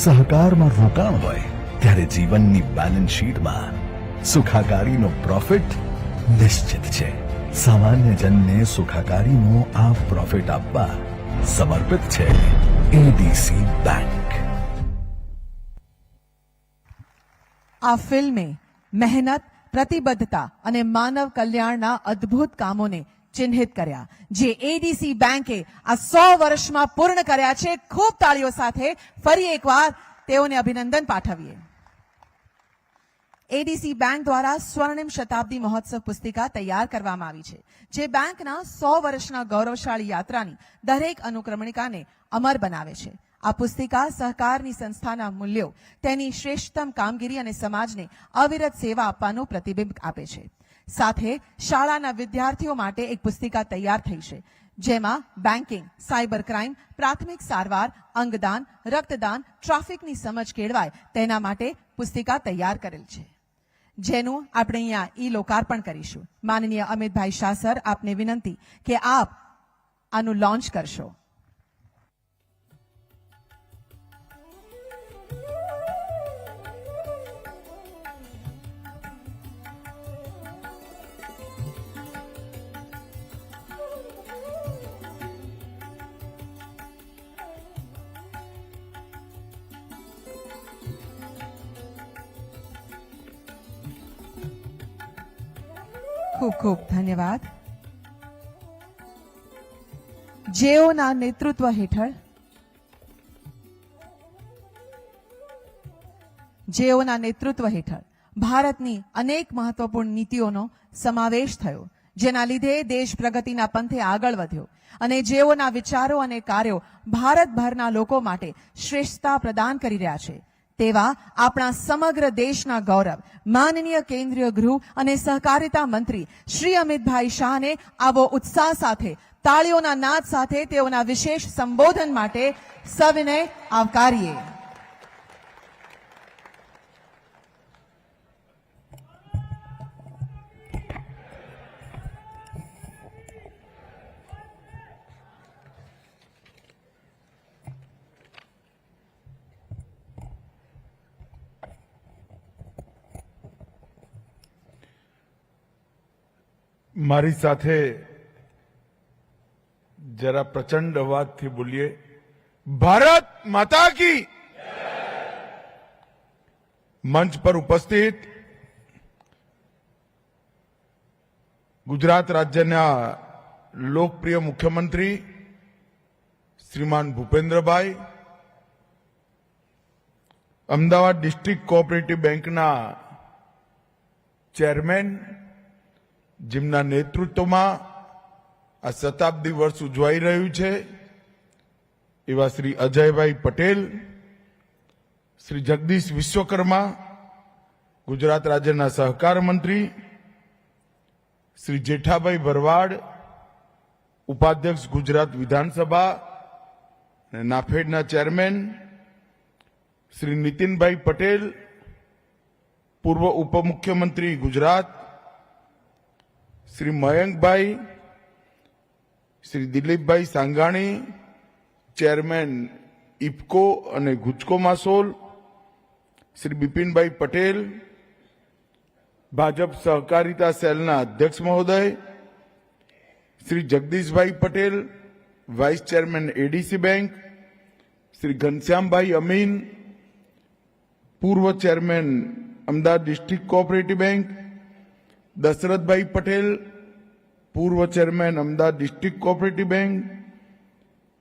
સહકારમાં રોકાણ હોય, ત્યારે જીવનની બેલેન્સ શીટમાં સુખાકારીનો પ્રોફિટ નિશ્ચિત છે. સામાન્ય જનને સુખાકારીનો આ પ્રોફિટ આપવા સમર્પિત છે એડીસી બેંક. આ ફિલ્મે મહેનત, પ્રતિબદ્ધતા અને માનવ કલ્યાણના અદ્ભુત કામોને ચિહ્નિત કર્યા, જે એડીસી બેંકે આ 100 વર્ષમાં પૂર્ણ કર્યા છે. ખૂબ તાળીઓ સાથે ફરી એકવાર તેઓને અભિનંદન પાઠવીએ. એડીસી બેંક દ્વારા સ્વર્ણિમ શતાબ્દી મહોત્સવ પુસ્તિકા તૈયાર કરવામાં આવી છે, જે બેંકના 100 વર્ષના ગૌરવશાળી યાત્રાની દરેક અનુક્રમણિકાને અમર બનાવે છે. આ પુસ્તિકા સહકારની સંસ્થાના મૂલ્યો, તેની શ્રેષ્ઠતમ કામગીરી અને સમાજને અવિરત સેવા આપવાનું પ્રતિબિંબ આપે છે. સાથે શાળાના વિદ્યાર્થીઓ માટે એક પુસ્તિકા તૈયાર થઈ છે, જેમાં બેન્કિંગ, સાયબર ક્રાઇમ, પ્રાથમિક સારવાર, અંગદાન, રક્તદાન, ટ્રાફિકની સમજ કેળવાય તેના માટે પુસ્તિકા તૈયાર કરેલ છે, જેનું આપણે અહીંયા લોકાર્પણ કરીશું. માનનીય અમિતભાઈ શાહ સર, આપને વિનંતી કે આપ આનું લોન્ચ કરશો. ખૂબ ખૂબ ધન્યવાદ. જેઓના નેતૃત્વ હેઠળ ભારતની અનેક મહત્વપૂર્ણ નીતિઓનો સમાવેશ થયો, જેના લીધે દેશ પ્રગતિના પંથે આગળ વધ્યો અને જેઓના વિચારો અને કાર્યો ભારતભરના લોકો માટે શ્રેષ્ઠતા પ્રદાન કરી રહ્યા છે, તેવા આપણા સમગ્ર દેશના ગૌરવ માનનીય કેન્દ્રીય ગૃહ અને સહકારિતા મંત્રી શ્રી અમિતભાઈ શાહને આવો ઉત્સાહ સાથે તાળીઓના નાદ સાથે તેઓના વિશેષ સંબોધન માટે સવિનય આવકારીએ. મારી સાથે જરા પ્રચંડ અવાજથી બોલીએ, ભારત માતા કી. મંચ પર ઉપસ્થિત ગુજરાત રાજ્યના લોકપ્રિય મુખ્યમંત્રી શ્રીમાન ભૂપેન્દ્રભાઈ, અમદાવાદ ડિસ્ટ્રિક્ટ કોઓપરેટિવ બેંકના ચેરમેન, જેમના નેતૃત્વમાં આ શતાબ્દી વર્ષ ઉજવાઈ રહ્યું છે એવા શ્રી અજયભાઈ પટેલ, શ્રી જગદીશ વિશ્વકર્મા, ગુજરાત રાજ્યના સહકાર મંત્રી શ્રી જેઠાભાઈ ભરવાડ, ઉપાધ્યક્ષ ગુજરાત વિધાનસભા અને નાફેડના ચેરમેન શ્રી નીતિનભાઈ પટેલ, પૂર્વ ઉપમુખ્યમંત્રી ગુજરાત શ્રી મયંકભાઈ, શ્રી દિલીપભાઈ સાંગાણી, ચેરમેન ઇફકો અને ગુજકો માસોલ, શ્રી બિપિનભાઈ પટેલ, ભાજપ સહકારિતા સેલના અધ્યક્ષ મહોદય Shri Jagdishbhai Patel, vice chairman ADC bank Shri Ghanshyambhai Amin, પૂર્વ chairman Ahmedabad district cooperative bank Dashrathbhai Patel, પૂર્વ chairman Ahmedabad district cooperative bank,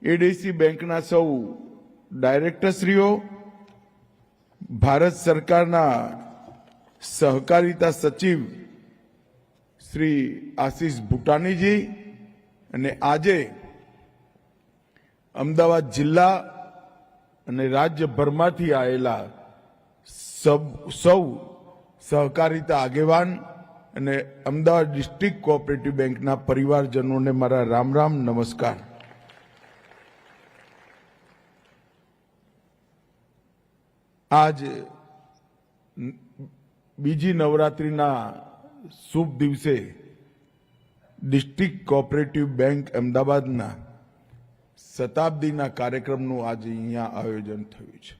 ADC બેંકના સૌ ડાયરેક્ટરશ્રીઓ, ભારત સરકારના સહકારિતા સચિવ શ્રી આશીષ ભૂટાનીજી અને આજે અમદાવાદ જિલ્લા અને રાજ્યભરમાંથી આવેલા સૌ સહકારિતા આગેવાન અને અમદાવાદ ડિસ્ટ્રિક્ટ કોઓપરેટિવ બેંકના પરિવારજનોને મારા રામ રામ નમસ્કાર. આજ બીજી નવરાત્રિના શુભ દિવસે ડિસ્ટ્રિક્ટ કોઓપરેટિવ બેંક અમદાવાદના શતાબ્દીના કાર્યક્રમનું આજે અહીંયા આયોજન થયું છે.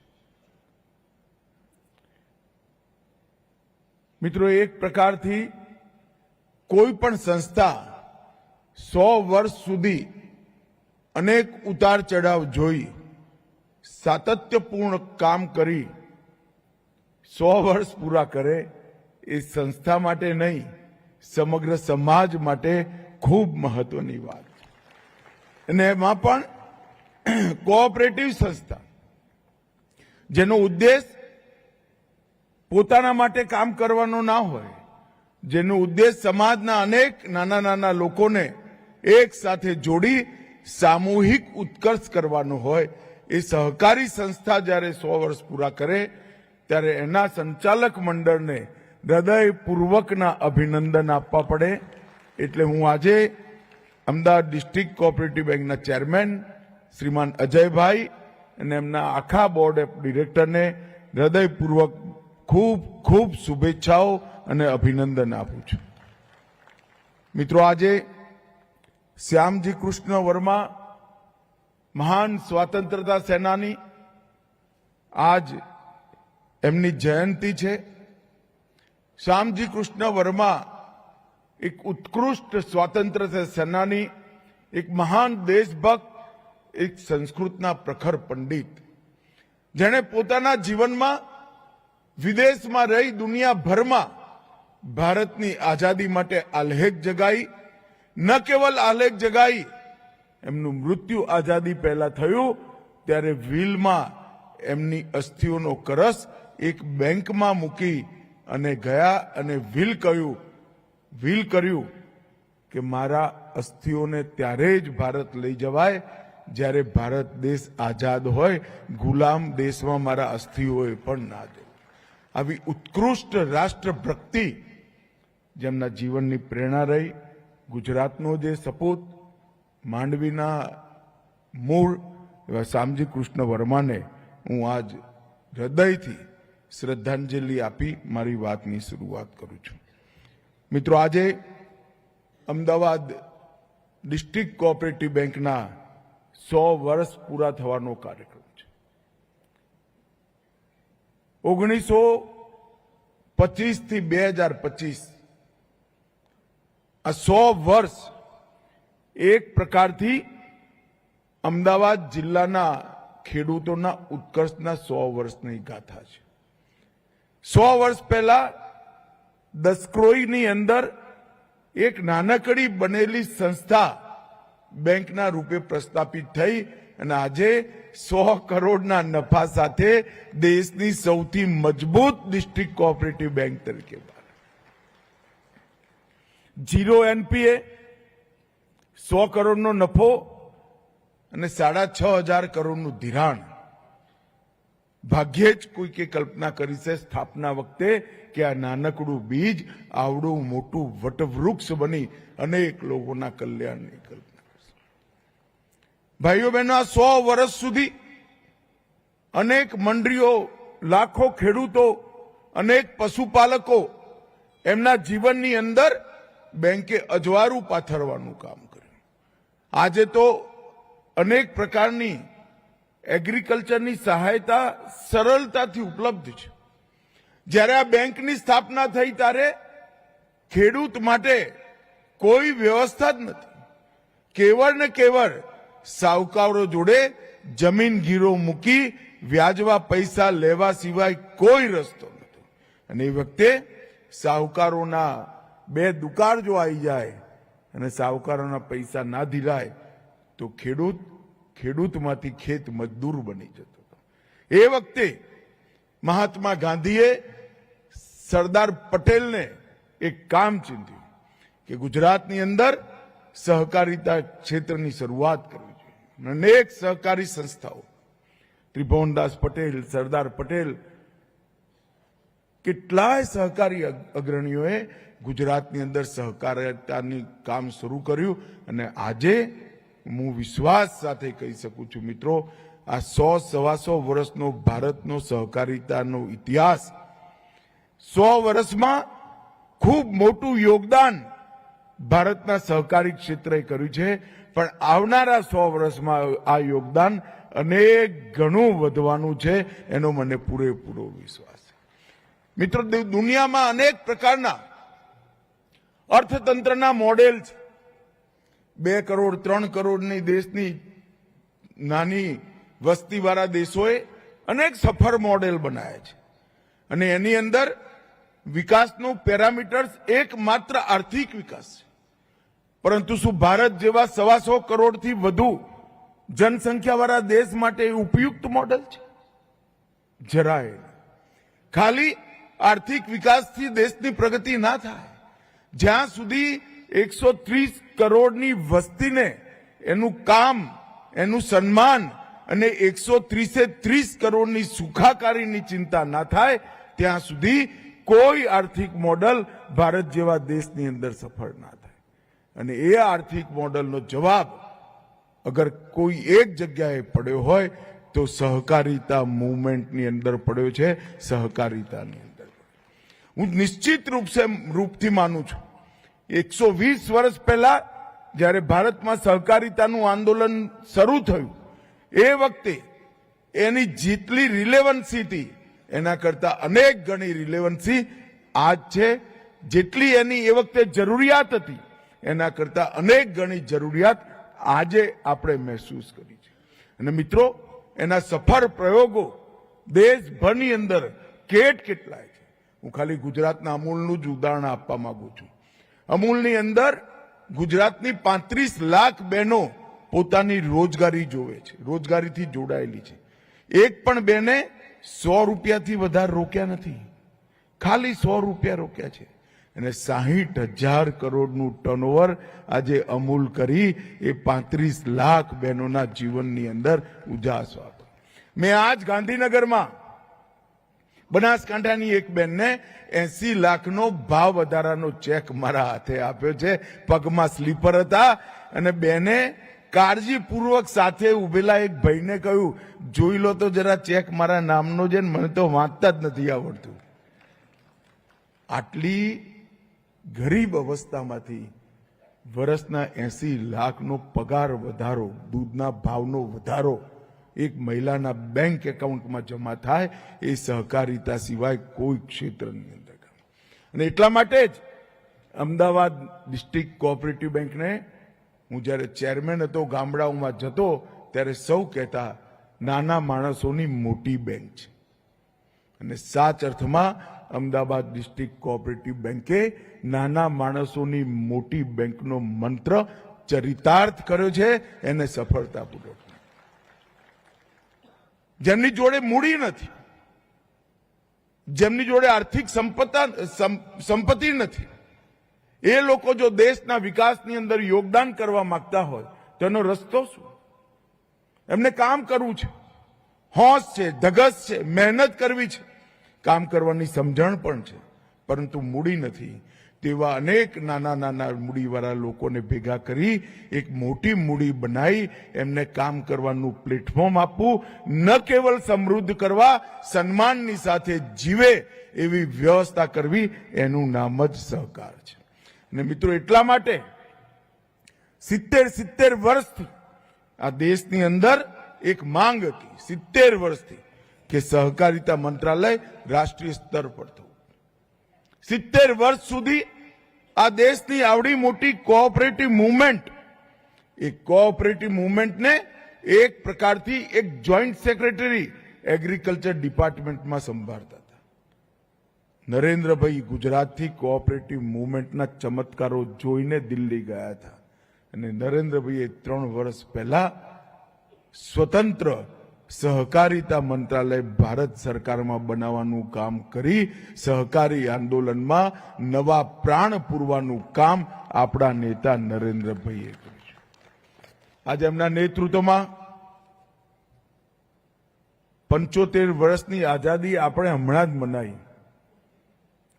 મિત્રો, એક પ્રકારથી કોઈ પણ સંસ્થા 100 વર્ષ સુધી અનેક ઉતાર ચઢાવ જોઈ સાતત્યપૂર્ણ કામ કરી 100 વર્ષ પૂરા કરે એ સંસ્થા માટે નહીં, સમગ્ર સમાજ માટે ખૂબ મહત્વની વાત છે. અને એમાં પણ કોઓપરેટિવ સંસ્થા જેનો ઉદ્દેશ પોતાના માટે કામ કરવાનો ના હોય, જેનો ઉદ્દેશ સમાજના અનેક નાના નાના લોકોને એક સાથે જોડી સામૂહિક ઉત્કર્ષ કરવાનો હોય, એ સહકારી સંસ્થા જ્યારે 100 વર્ષ પૂરા કરે ત્યારે એના સંચાલક મંડળને હૃદયપૂર્વકના અભિનંદન આપવા પડે. એટલે હું આજે અમદાવાદ ડિસ્ટ્રિક્ટ કોઓપરેટિવ બેંકના ચેરમેન શ્રીમાન અજયભાઈ અને એમના આખા બોર્ડ ઓફ ડિરેક્ટરને હૃદયપૂર્વક ખૂબ ખૂબ શુભેચ્છાઓ અને અભિનંદન આપું છું. મિત્રો, આજે શ્યામજી કૃષ્ણ વર્મા, મહાન સ્વાતંત્રતા સેનાની, આજ એમની જયંતિ છે. શ્યામજી કૃષ્ણ વર્મા એક ઉત્કૃષ્ટ સ્વાતંત્રતા સેનાની, એક મહાન દેશભક્ત, એક સંસ્કૃતના પ્રખર પંડિત, જેણે પોતાના જીવનમાં વિદેશમાં રહી દુનિયાભરમાં ભારતની આઝાદી માટે આલેખ જગાઈ. ન કેવલ આલેખ જગાઈ, એમનું મૃત્યુ આઝાદી પહેલા થયું ત્યારે વ્હીલમાં એમની અસ્થિઓનો કરસ એક બેંકમાં મૂકી અને ગયા અને વ્હીલ કર્યું કે મારા અસ્થિઓને ત્યારે જ ભારત લઈ જવાય જ્યારે ભારત દેશ આઝાદ હોય, ગુલામ દેશમાં મારા અસ્થિઓએ પણ ના જાય. આવી ઉત્કૃષ્ટ રાષ્ટ્રભક્તિ જેમના જીવનની પ્રેરણા રહી, ગુજરાતનો જે સપૂત માંડવીના મૂળ એવા શામજી કૃષ્ણ વર્માને હું આજ હૃદયથી શ્રદ્ધાંજલિ આપી મારી વાતની શરૂઆત કરું છું. મિત્રો, આજે અમદાવાદ ડિસ્ટ્રિક્ટ કોઓપરેટિવ બેંકના 100 વર્ષ પૂરા થવાનો કાર્યક્રમ છે. 1925 થી 2025 આ 100 વર્ષ એક પ્રકારથી અમદાવાદ જિલ્લાના ખેડૂતોના ઉત્કર્ષના 100 વર્ષની ગાથા છે. 100 વર્ષ પહેલા દસક્રોઈની અંદર એક નાનકડી બનેલી સંસ્થા બેંકના રૂપે પ્રસ્થાપિત થઈ અને આજે 100 કરોડના નફા સાથે દેશની સૌથી મજબૂત ડિસ્ટ્રિક્ટ કોઓપરેટિવ બેંક તરીકે 0 NPA, 100 કરોડનો નફો અને 6,500 કરોડનું ધિરાણ. ભાગ્યે જ કોઈકે કલ્પના કરી છે સ્થાપના વખતે કે આ નાનકડું બીજ આવડું મોટું વટવૃક્ષ બની અનેક લોકોના કલ્યાણની કલ્પના કરશે. ભાઈઓ બહેનો, આ 100 વર્ષ સુધી અનેક મંડળીઓ, લાખો ખેડૂતો, અનેક પશુપાલકો એમના જીવનની અંદર બેંકે અજવાળું પાથરવાનું કામ કર્યું. આજે તો અનેક પ્રકારની એગ્રીકલ્ચરની સહાયતા સરળતાથી ઉપલબ્ધ છે. જ્યારે આ બેંકની સ્થાપના થઈ ત્યારે ખેડૂત માટે કોઈ વ્યવસ્થા જ નથી. કેવળ ને કેવળ સાહુકારો જોડે જમીન ગીરો મૂકી વ્યાજવા પૈસા લેવા સિવાય કોઈ રસ્તો નહોતો. અને એ વખતે સાહુકારોના 2 દુકાળ જો આવી જાય અને સાહુકારોના પૈસા ના ધીરાય તો ખેડૂતમાંથી ખેત મજદૂર બની જતો હતો. એ વખતે મહાત્મા ગાંધીએ સરદાર પટેલને એક કામ ચીંધ્યું કે ગુજરાતની અંદર સહકારિતા ક્ષેત્રની શરૂઆત કરવી જોઈએ. અનેક સહકારી સંસ્થાઓ, ત્રિભુવનદાસ પટેલ, સરદાર પટેલ, કેટલાય સહકારી અગ્રણીઓએ ગુજરાતની અંદર સહકારિતાની કામ શરૂ કર્યું. અને આજે હું વિશ્વાસ સાથે કહી શકું છું મિત્રો, આ 100-125 વર્ષનો ભારતનો સહકારિતાનો ઇતિહાસ, 100 વર્ષમાં ખૂબ મોટું યોગદાન ભારતના સહકારી ક્ષેત્રે કર્યું છે. પણ આવનારા 100 વર્ષમાં આ યોગદાન અનેક ગણું વધવાનું છે, એનો મને પૂરેપૂરો વિશ્વાસ છે. મિત્રો, દુનિયામાં અનેક પ્રકારના અર્થતંત્રના મોડેલ છે. 2 કરોડ 3 કરોડની દેશની નાની વસ્તીવાળા દેશોએ અનેક સફળ મોડેલ બનાવ્યા છે. અને એની અંદર વિકાસનું પેરામીટર્સ એકમાત્ર આર્થિક વિકાસ છે. પરંતુ શું ભારત જેવા 125 કરોડથી વધુ જનસંખ્યાવાળા દેશ માટે ઉપયુક્ત મોડેલ છે? જરાય નહીં. ખાલી આર્થિક વિકાસથી દેશની પ્રગતિ ના થાય. જ્યાં સુધી 130 કરોડની વસ્તીને એનું કામ, એનું સન્માન અને 130 કરોડની સુખાકારીની ચિંતા ના થાય ત્યાં સુધી કોઈ આર્થિક મોડલ ભારત જેવા દેશની અંદર સફળ ના થાય. અને એ આર્થિક મોડલનો જવાબ અગર કોઈ એક જગ્યાએ પડ્યો હોય તો સહકારિતા મૂવમેન્ટની અંદર પડ્યો છે, સહકારિતાની અંદર. હું નિશ્ચિત રૂપથી માનું છું 120 વર્ષ પહેલા જ્યારે ભારતમાં સહકારિતાનું આંદોલન શરૂ થયું એ વખતે એની જેટલી રિલેવન્સી હતી એના કરતા અનેક ગણી રિલેવન્સી આજ છે. જેટલી એની એ વખતે જરૂરિયાત હતી એના કરતા અનેક ગણી જરૂરિયાત આજે આપણે મહેસૂસ કરી છે. અને મિત્રો, એના સફળ પ્રયોગો દેશભરની અંદર કેટલાય છે. હું ખાલી ગુજરાતના અમૂલનું જ ઉદાહરણ આપવા માંગુ છું. અમૂલની અંદર ગુજરાતની 35 લાખ બહેનો પોતાની રોજગારી જોવે છે, રોજગારીથી જોડાયેલી છે. એક પણ બેને 100 રૂપિયાથી વધારે રોક્યા નથી, ખાલી 100 રૂપિયા રોક્યા છે. અને 60,000 કરોડનું ટર્નઓવર આજે અમૂલ કરી એ 35 લાખ બહેનોના જીવનની અંદર ઉજાસ આપે. મેં આજ ગાંધીનગરમાં બનાસકાંઠાની એક બેનને 80 લાખનો ભાવ વધારાનો ચેક મારા હાથે આપ્યો છે. પગમાં સ્લીપર હતા અને બેને કાળજીપૂર્વક સાથે ઉભેલા એક ભાઈને કહ્યું, જોઈ લો તો જરા ચેક મારા નામનો છે ને, મને તો વાંચતા જ નથી આવડતું. આટલી ગરીબ અવસ્થામાંથી વર્ષના 80 લાખનો પગાર વધારો, દૂધના ભાવનો વધારો એક મહિલાના બેંક એકાઉન્ટમાં જમા થાય એ સહકારિતા સિવાય કોઈ ક્ષેત્રની અંદર. અને એટલા માટે જ અમદાવાદ ડિસ્ટ્રિક્ટ કોઓપરેટિવ બેંકને હું જ્યારે ચેરમેન હતો, ગામડાઓમાં જતો ત્યારે સૌ કહેતા નાના માણસોની મોટી બેંક છે. અને સાચ અર્થમાં અમદાવાદ ડિસ્ટ્રિક્ટ કોઓપરેટિવ બેંકે નાના માણસોની મોટી બેંકનો મંત્ર ચરિતાર્થ કર્યો છે, એને સફળતાપૂર્વક. જેમની જોડે મૂડી નથી, જેમની જોડે આર્થિક સંપત્તિ નથી, એ લોકો જો દેશના વિકાસની અંદર યોગદાન કરવા માંગતા હોય તો એનો રસ્તો શું? એમને કામ કરવું છે, હોંશ છે, ધગશ છે, મહેનત કરવી છે, કામ કરવાની સમજણ પણ છે, પરંતુ મૂડી નથી. તેવા અનેક નાના નાના મૂડીવાળા લોકોને ભેગા કરી એક મોટી મૂડી બનાવી એમને કામ કરવાનું પ્લેટફોર્મ આપવું, ન કેવલ સમૃદ્ધ કરવા, સન્માનની સાથે જીવે એવી વ્યવસ્થા કરવી, એનું નામ જ સહકાર છે. અને મિત્રો, એટલા માટે 70 વર્ષથી આ દેશની અંદર એક માંગ હતી, 70 વર્ષથી, કે સહકારિતા મંત્રાલય રાષ્ટ્રીય સ્તર પર થવું. 70 વર્ષ સુધી આ દેશની આવડી મોટી કોઓપરેટિવ મુવમેન્ટ, એ કોઓપરેટિવ મુવમેન્ટને એક પ્રકારથી એક જોઈન્ટ સેક્રેટરી એગ્રીકલ્ચર ડિપાર્ટમેન્ટમાં સંભાળતા હતા. નરેન્દ્રભાઈ ગુજરાતથી કોઓપરેટિવ મુવમેન્ટના ચમત્કારો જોઈને દિલ્હી ગયા હતા. અને નરેન્દ્રભાઈએ 3 વર્ષ પહેલા સ્વતંત્ર સહકારિતા મંત્રાલય ભારત સરકારમાં બનાવવાનું કામ કરી સહકારી આંદોલનમાં નવા પ્રાણ પૂરવાનું કામ આપણા નેતા નરેન્દ્રભાઈએ કર્યું છે. આજે એમના નેતૃત્વમાં 75 વર્ષની આઝાદી આપણે હમણાં જ મનાવી.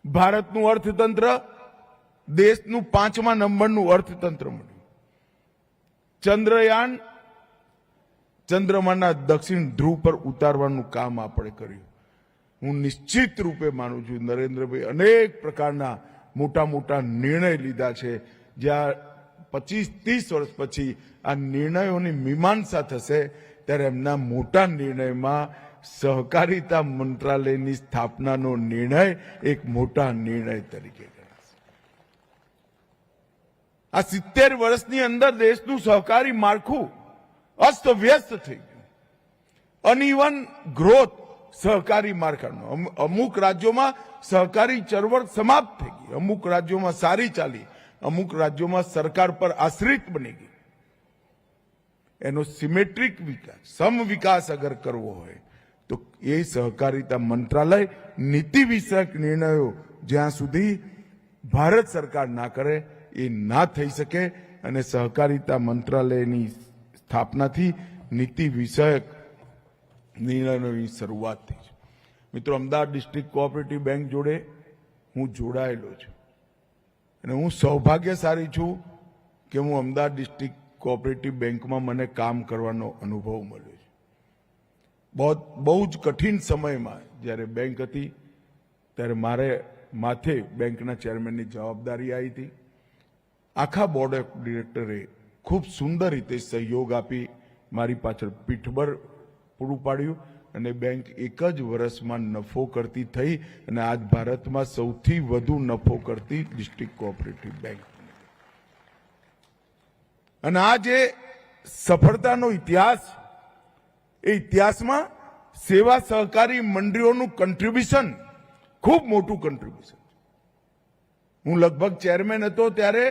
ભારતનું અર્થતંત્ર દેશનું 5મા નંબરનું અર્થતંત્ર મળ્યું. ચંદ્રયાન ચંદ્રમાના દક્ષિણ ધ્રુવ પર ઉતારવાનું કામ આપણે કર્યું. હું નિશ્ચિત રૂપે માનું છું નરેન્દ્રભાઈ અનેક પ્રકારના મોટા મોટા નિર્ણય લીધા છે. જ્યાં 25-30 વર્ષ પછી આ નિર્ણયોની મીમાંસા થશે ત્યારે એમના મોટા નિર્ણયમાં સહકારિતા મંત્રાલયની સ્થાપનાનો નિર્ણય એક મોટા નિર્ણય તરીકે ગણાશે. આ 70 વર્ષની અંદર દેશનું સહકારી માળખું અસ્તવ્યસ્ત થઈ ગયું. અનઇવન ગ્રોથ સહકારી માળખાનું. અમુક રાજ્યોમાં સહકારી ચળવળ સમાપ્ત થઈ ગઈ, અમુક રાજ્યોમાં સારી ચાલી, અમુક રાજ્યોમાં સરકાર પર આશ્રિત બની ગઈ. એનો સિમેટ્રિક વિકાસ, સમ વિકાસ અગર કરવો હોય તો એ સહકારિતા મંત્રાલય નીતિ વિષયક નિર્ણયો જ્યાં સુધી ભારત સરકાર ના કરે એ ના થઈ શકે. અને સહકારિતા મંત્રાલયની સ્થાપનાથી નીતિ વિષયક નિર્ણયોની શરૂઆત થઈ છે. મિત્રો, અમદાવાદ ડિસ્ટ્રિક્ટ કોઓપરેટિવ બેંક જોડે હું જોડાયેલો છું અને હું સૌભાગ્યશાળી છું કે હું અમદાવાદ ડિસ્ટ્રિક્ટ કોઓપરેટિવ બેંકમાં મને કામ કરવાનો અનુભવ મળ્યો છે. બહુ જ કઠિન સમયમાં જ્યારે બેંક હતી ત્યારે મારે માથે બેંકના ચેરમેનની જવાબદારી આવી હતી. આખા બોર્ડ ઓફ ડિરેક્ટરે ખૂબ સુંદર રીતે સહયોગ આપી મારી પાછળ પીઠબળ પૂરું પાડ્યું અને બેંક એક જ વર્ષમાં નફો કરતી થઈ અને આજ ભારતમાં સૌથી વધુ નફો કરતી ડિસ્ટ્રિક્ટ કોઓપરેટિવ બેંક. અને આ જે સફળતાનો ઇતિહાસ, એ ઇતિહાસમાં સેવા સહકારી મંડળીઓનું કન્ટ્રીબ્યુશન ખૂબ મોટું કન્ટ્રીબ્યુશન. હું લગભગ ચેરમેન હતો ત્યારે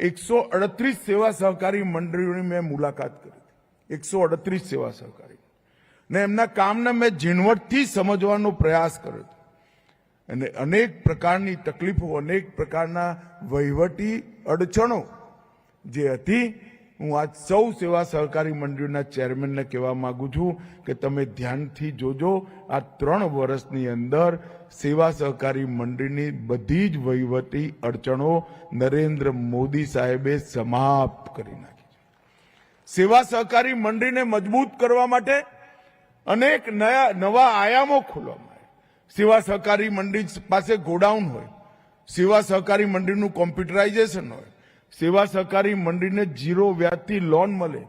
138 સેવા સહકારી મંડળીઓની મેં મુલાકાત કરી. 138 સેવા સહકારી ને એમના કામને મેં ઝીણવટથી સમજવાનો પ્રયાસ કર્યો. અને અનેક પ્રકારની તકલીફો, અનેક પ્રકારના વહીવટી અડચણો જે હતી, હું આજ સૌ સેવા સહકારી મંડળીના ચેરમેનને કહેવા માંગુ છું કે તમે ધ્યાનથી જોજો. આ 3 વર્ષની અંદર સેવા સહકારી મંડળીની બધી જ વહીવટી અડચણો નરેન્દ્ર મોદી સાહેબે સમાપ્ત કરી નાખી. સેવા સહકારી મંડળીને મજબૂત કરવા માટે અનેક નવા આયામો ખોલવામાં આવ્યા. સેવા સહકારી મંડળી પાસે ગોડાઉન હોય, સેવા સહકારી મંડળીનું કોમ્પ્યુટરાઇઝેશન હોય, સેવા સહકારી મંડળીને ઝીરો વ્યાજથી લોન મળે,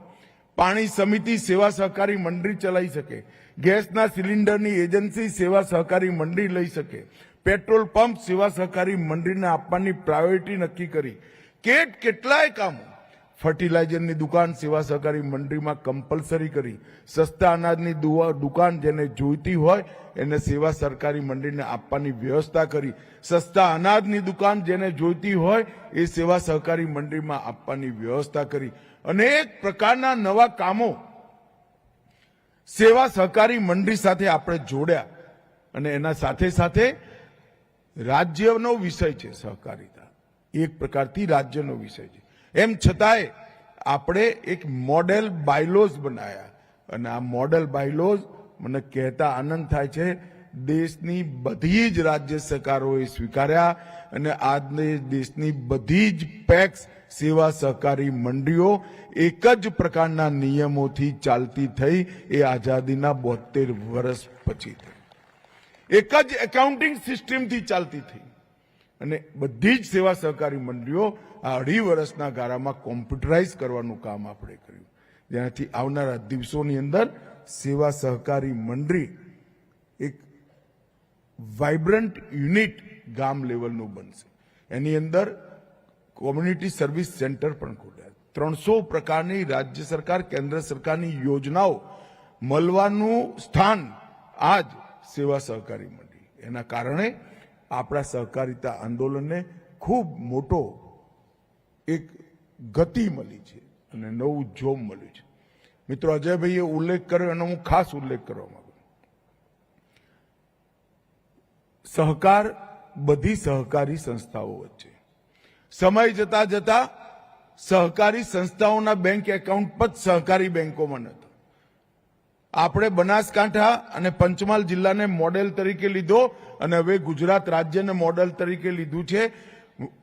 પાણી સમિતિ સેવા સહકારી મંડળી ચલાવી શકે, ગેસના સિલિન્ડરની એજન્સી સેવા સહકારી મંડળી લઈ શકે, પેટ્રોલ પંપ સેવા સહકારી મંડળીને આપવાની પ્રાયોરિટી નક્કી કરી. કેટલાય કામો, ફર્ટિલાઇઝરની દુકાન સેવા સહકારી મંડળીમાં કમ્પલસરી કરી, સસ્તા અનાજની દુકાન જેને જોઈતી હોય એને સેવા સહકારી મંડળીને આપવાની વ્યવસ્થા કરી, સસ્તા અનાજની દુકાન જેને જોઈતી હોય એ સેવા સહકારી મંડળીમાં આપવાની વ્યવસ્થા કરી. અનેક પ્રકારના નવા કામો સેવા સહકારી મંડળી સાથે આપણે જોડ્યા અને એના સાથે સાથે રાજ્યનો વિષય છે સહકારિતા, એક પ્રકારથી રાજ્યનો વિષય છે. એમ છતાંય આપણે એક મોડેલ બાયલોઝ બનાવ્યા અને આ મોડેલ બાયલોઝ મને કહેતા આનંદ થાય છે દેશની બધી જ રાજ્ય સરકારોએ સ્વીકાર્યા અને આજને દેશની બધી જ પેક્સ સેવા સહકારી મંડળીઓ એક જ પ્રકારના નિયમોથી ચાલતી થઈ. એ આઝાદીના 72 વર્ષ પછી થઈ. એક જ એકાઉન્ટિંગ સિસ્ટમથી ચાલતી થઈ અને બધી જ સેવા સહકારી મંડળીઓ આ 2.5 વર્ષના ગાળામાં કોમ્પ્યુટરાઇઝ કરવાનું કામ આપણે કર્યું, જેનાથી આવનારા દિવસોની અંદર સેવા સહકારી મંડળી એક વાઇબ્રન્ટ યુનિટ ગામ લેવલનું બનશે. એની અંદર કોમ્યુનિટી સર્વિસ સેન્ટર પણ ખોલ્યા. 300 પ્રકારની રાજ્ય સરકાર કેન્દ્ર સરકારની યોજનાઓ મળવાનું સ્થાન આજ સેવા સહકારી મંડળી. એના કારણે આપણા સહકારિતા આંદોલનને ખૂબ મોટો એક ગતિ મળી છે અને નવું જોમ મળ્યું છે. મિત્રો, અજયભાઈએ ઉલ્લેખ કર્યો એનો હું ખાસ ઉલ્લેખ કરવા માંગુ. સહકાર બધી સહકારી સંસ્થાઓ વચ્ચે સમય જતા જતા સહકારી સંસ્થાઓના બેંક એકાઉન્ટ પણ સહકારી બેંકોમાં નહોતા. આપણે બનાસકાંઠા અને પંચમહાલ જિલ્લાને મોડેલ તરીકે લીધો અને હવે ગુજરાત રાજ્યને મોડેલ તરીકે લીધું છે.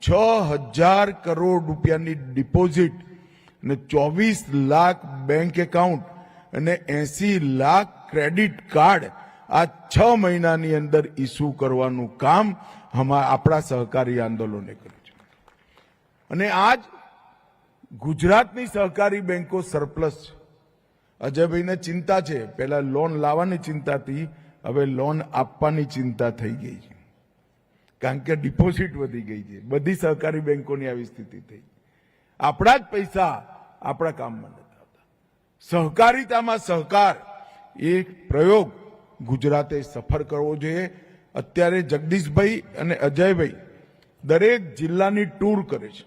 6,000 કરોડ રૂપિયાની ડિપોઝિટ અને 24 લાખ બેંક એકાઉન્ટ અને 80 લાખ ક્રેડિટ કાર્ડ આ 6 મહિનાની અંદર ઇસ્યુ કરવાનું કામ આપણા સહકારી આંદોલને કર્યું છે. અને આજ ગુજરાતની સહકારી બેંકો સરપ્લસ છે. અજયભાઈને ચિંતા છે, પહેલા લોન લાવવાની ચિંતા હતી, હવે લોન આપવાની ચિંતા થઈ ગઈ છે, કારણ કે ડિપોઝિટ વધી ગઈ છે. બધી સહકારી બેંકોની આવી સ્થિતિ થઈ. આપણા જ પૈસા આપણા કામમાં નથી આવતા. સહકારિતામાં સહકાર એક પ્રયોગ ગુજરાતે સફળ કરવો જોઈએ. અત્યારે જગદીશભાઈ અને અજયભાઈ દરેક જિલ્લાની ટૂર કરે છે,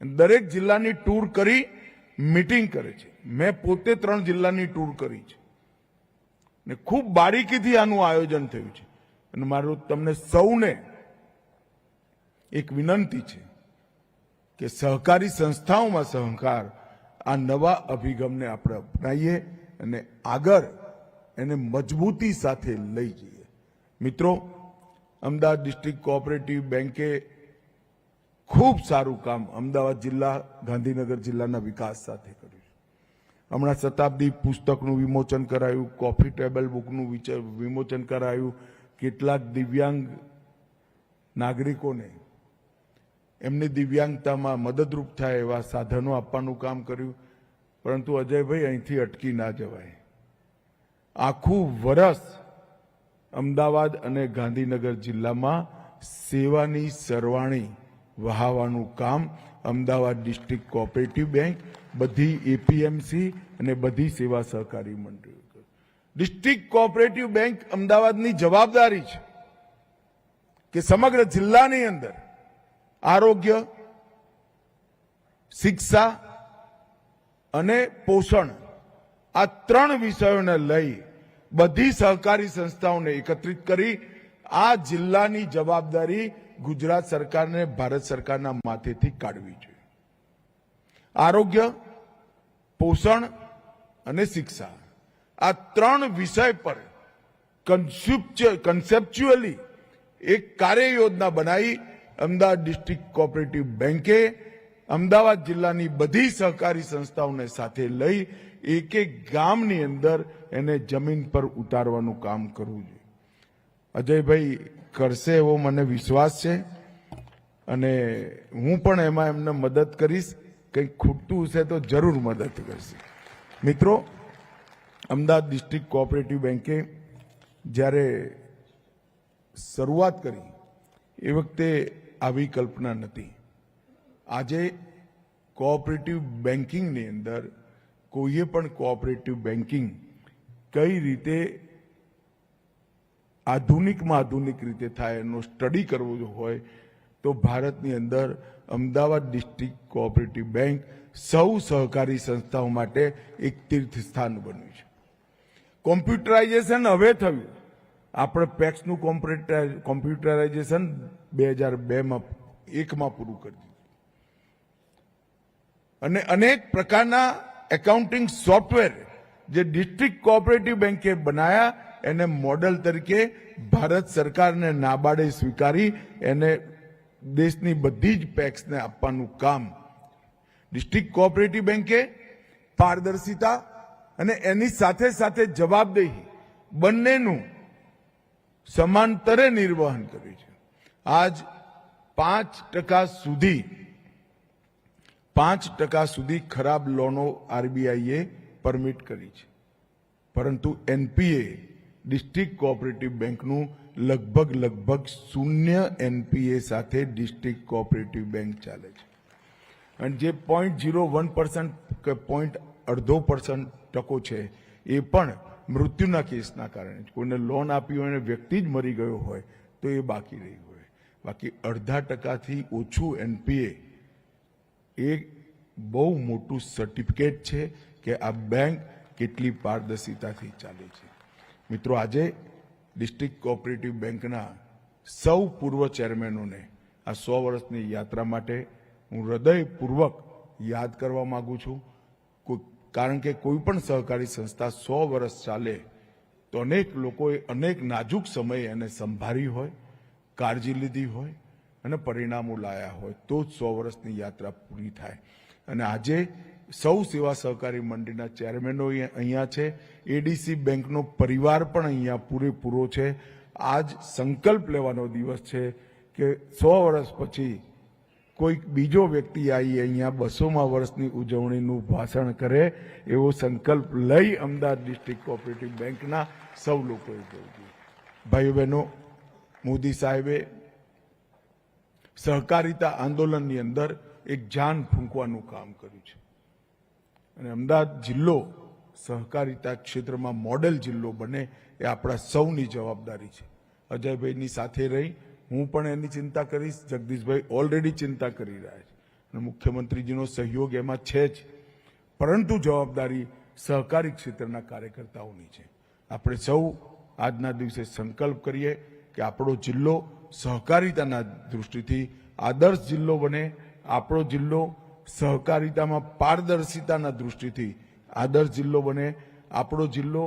દરેક જિલ્લાની ટૂર કરી મીટિંગ કરે છે. મેં પોતે 3 જિલ્લાની ટૂર કરી છે ને ખૂબ બારીકીથી આનું આયોજન થયું છે. અને મારું તમને સૌને એક વિનંતી છે કે સહકારી સંસ્થાઓમાં સહકાર આ નવા અભિગમને આપણે અપનાવીએ અને આગળ એને મજબૂતી સાથે લઈ જઈએ. મિત્રો, અમદાવાદ ડિસ્ટ્રિક્ટ કોઓપરેટિવ બેંકે ખૂબ સારું કામ અમદાવાદ જિલ્લા, ગાંધીનગર જિલ્લાના વિકાસ સાથે કર્યું છે. હમણાં શતાબ્દી પુસ્તકનું વિમોચન કરાયું, કોફી ટેબલ બુકનું વિમોચન કરાયું, કેટલાક દિવ્યાંગ નાગરિકોને એમની દિવ્યાંગતામાં મદદરૂપ થાય એવા સાધનો આપવાનું કામ કર્યું. પરંતુ અજયભાઈ, અહીંથી અટકી ના જવાય. આખું વર્ષ અમદાવાદ અને ગાંધીનગર જિલ્લામાં સેવાની સરવાણી વહાવવાનું કામ અમદાવાદ ડિસ્ટ્રિક્ટ કોઓપરેટિવ બેંક, બધી એપીએમસી અને બધી સેવા સહકારી મંડળીઓ. ડિસ્ટ્રિક્ટ કોઓપરેટિવ બેંક અમદાવાદની જવાબદારી છે કે સમગ્ર જિલ્લાની અંદર આરોગ્ય, શિક્ષા અને પોષણ આ 3 વિષયોને લઈ બધી સહકારી સંસ્થાઓને એકત્રિત કરી આ જિલ્લાની જવાબદારી ગુજરાત સરકારને ભારત સરકારના માથેથી કાઢવી જોઈએ. આરોગ્ય, પોષણ અને શિક્ષા આ 3 વિષય પર કન્સેપ્ચ્યુઅલી એક કાર્ય યોજના બનાવી અમદાવાદ ડિસ્ટ્રિક્ટ કોઓપરેટિવ બેંકે અમદાવાદ જિલ્લાની બધી સહકારી સંસ્થાઓને સાથે લઈ એક એક ગામની અંદર એને જમીન પર ઉતારવાનું કામ કરવું જોઈએ. અજયભાઈ કરશે એવો મને વિશ્વાસ છે અને હું પણ એમાં એમને મદદ કરીશ. કંઈક ખૂટતું હશે તો જરૂર મદદ કરશે. મિત્રો, અમદાવાદ ડિસ્ટ્રિક્ટ કોઓપરેટિવ બેન્કે જ્યારે શરૂઆત કરી એ વખતે આવી કલ્પના નથી. આજે કોઓપરેટિવ બેન્કિંગની અંદર કોઈએ પણ કોઓપરેટિવ બેન્કિંગ કઈ રીતે આધુનિકમાં આધુનિક રીતે થાય એનો સ્ટડી કરવો હોય તો ભારતની અંદર અમદાવાદ ડિસ્ટ્રિક્ટ કોઓપરેટિવ બેંક સૌ સહકારી સંસ્થાઓ માટે એક તીર્થ સ્થાન બન્યું છે. કોમ્પ્યુટરાઇઝેશન હવે થયું. આપણે પેક્સનું કોમ્પ્યુટરાઇઝેશન 2001માં પૂરું કરી દીધું અને અનેક પ્રકારના એકાઉન્ટિંગ સોફ્ટવેર જે ડિસ્ટ્રિક્ટ કોઓપરેટિવ બેન્કે બનાયા એને મોડેલ તરીકે ભારત સરકારને નાબાર્ડે સ્વીકારી એને દેશની બધી જ પેક્સને આપવાનું કામ. ડિસ્ટ્રિક્ટ કોઓપરેટિવ બેન્કે પારદર્શિતા અને એની સાથે સાથે જવાબદેહી બંનેનું સમાંતરે નિર્વહન કર્યું છે. આજ 5% સુધી ખરાબ લોનો આરબીઆઈએ પરમિટ કરી છે, પરંતુ એનપીએ ડિસ્ટ્રિક્ટ કોઓપરેટિવ બેંકનું લગભગ 0 એનપીએ સાથે ડિસ્ટ્રિક્ટ કોઓપરેટિવ બેંક ચાલે છે. અને જે 0.01% કે 0.5% ટકો છે એ પણ મૃત્યુના કેસના કારણે, કોઈને લોન આપી હોય અને વ્યક્તિ જ મરી ગયો હોય તો એ બાકી રહી હોય. બાકી 0.5%થી ઓછું એનપીએ એ બહુ મોટું સર્ટિફિકેટ છે કે આ બેંક કેટલી પારદર્શિતાથી ચાલે છે. મિત્રો, આજે ડિસ્ટ્રિક્ટ કોઓપરેટિવ બેંકના સૌ પૂર્વ ચેરમેનોને આ 100 વર્ષની યાત્રા માટે હું હૃદયપૂર્વક યાદ કરવા માંગુ છું. કારણ કે કોઈ પણ સહકારી સંસ્થા 100 વર્ષ ચાલે તો અનેક લોકોએ અનેક નાજુક સમયે એને સંભાળી હોય, કાળજી લીધી હોય અને પરિણામો લાયા હોય તો જ 100 વર્ષની યાત્રા પૂરી થાય. અને આજે સૌ સેવા સહકારી મંડળીના ચેરમેનો અહીંયા છે. એડીસી બેંકનો પરિવાર પણ અહીંયા પૂરેપૂરો છે. આજ સંકલ્પ લેવાનો દિવસ છે કે 100 વર્ષ પછી કોઈક બીજો વ્યક્તિ આવી અહીંયા 200મા વર્ષની ઉજવણીનું ભાષણ કરે એવો સંકલ્પ લઈ અમદાવાદ ડિસ્ટ્રિક્ટ કોઓપરેટિવ બેંકના સૌ લોકોએ કરવું જોઈએ. ભાઈઓ બહેનો, મોદી સાહેબે સહકારિતા આંદોલનની અંદર એક જાન ફૂંકવાનું કામ કર્યું છે અને અમદાવાદ જિલ્લો સહકારિતા ક્ષેત્રમાં મોડેલ જિલ્લો બને એ આપણા સૌની જવાબદારી છે. અજયભાઈની સાથે રહી હું પણ એની ચિંતા કરીશ. જગદીશભાઈ ઓલરેડી ચિંતા કરી રહ્યા છે અને મુખ્યમંત્રીજીનો સહયોગ એમાં છે જ, પરંતુ જવાબદારી સહકારી ક્ષેત્રના કાર્યકર્તાઓની છે. આપણે સૌ આજના દિવસે સંકલ્પ કરીએ કે આપણો જિલ્લો સહકારિતાના દૃષ્ટિથી આદર્શ જિલ્લો બને. આપણો જિલ્લો સહકારિતામાં પારદર્શિતાના દૃષ્ટિથી આદર્શ જિલ્લો બને. આપણો જિલ્લો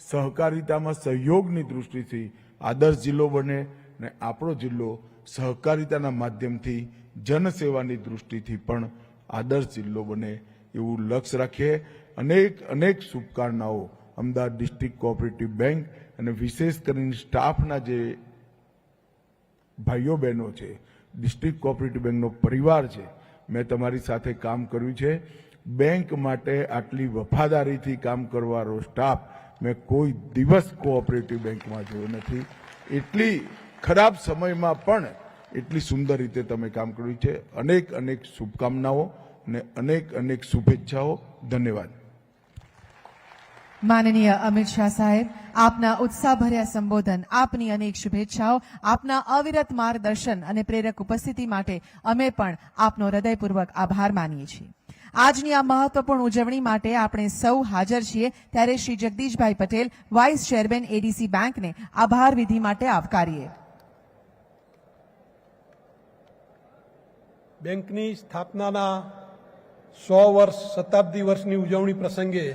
સહકારિતામાં સહયોગની દૃષ્ટિથી આદર્શ જિલ્લો બને અને આપણો જિલ્લો સહકારિતાના માધ્યમથી જનસેવાની દૃષ્ટિથી પણ આદર્શ જિલ્લો બને એવું લક્ષ્ય રાખીએ. અનેક શુભકામનાઓ અમદાવાદ ડિસ્ટ્રિક્ટ કોઓપરેટિવ બેંક અને વિશેષ કરીને સ્ટાફના જે ભાઈઓ બહેનો છે, ડિસ્ટ્રિક્ટ કોઓપરેટિવ બેંકનો પરિવાર છે. મેં તમારી સાથે કામ કર્યું છે. બેંક માટે આટલી વફાદારીથી કામ કરવાનો સ્ટાફ મેં કોઈ દિવસ કોઓપરેટિવ બેંકમાં જોયો નથી. એટલી ખરાબ સમયમાં પણ એટલી સુંદર રીતે તમે કામ કર્યું છે. અનેક શુભકામનાઓ અને અનેક શુભેચ્છાઓ. ધન્યવાદ. માનનીય અમિત શાહ સાહેબ, આપના ઉત્સાહભર્યા સંબોધન, આપની અનેક શુભેચ્છાઓ, આપના અવિરત માર્ગદર્શન અને પ્રેરક ઉપસ્થિતિ માટે અમે પણ આપનો હૃદયપૂર્વક આભાર માનીએ છીએ. આજની આ મહત્વપૂર્ણ ઉજવણી માટે આપણે સૌ હાજર છીએ ત્યારે Shri Jagdishbhai Patel, vice chairman ADC બેંકને આભાર વિધિ માટે આવકારીએ. બેંકની સ્થાપનાના 100 વર્ષ શતાબ્દી વર્ષની ઉજવણી પ્રસંગે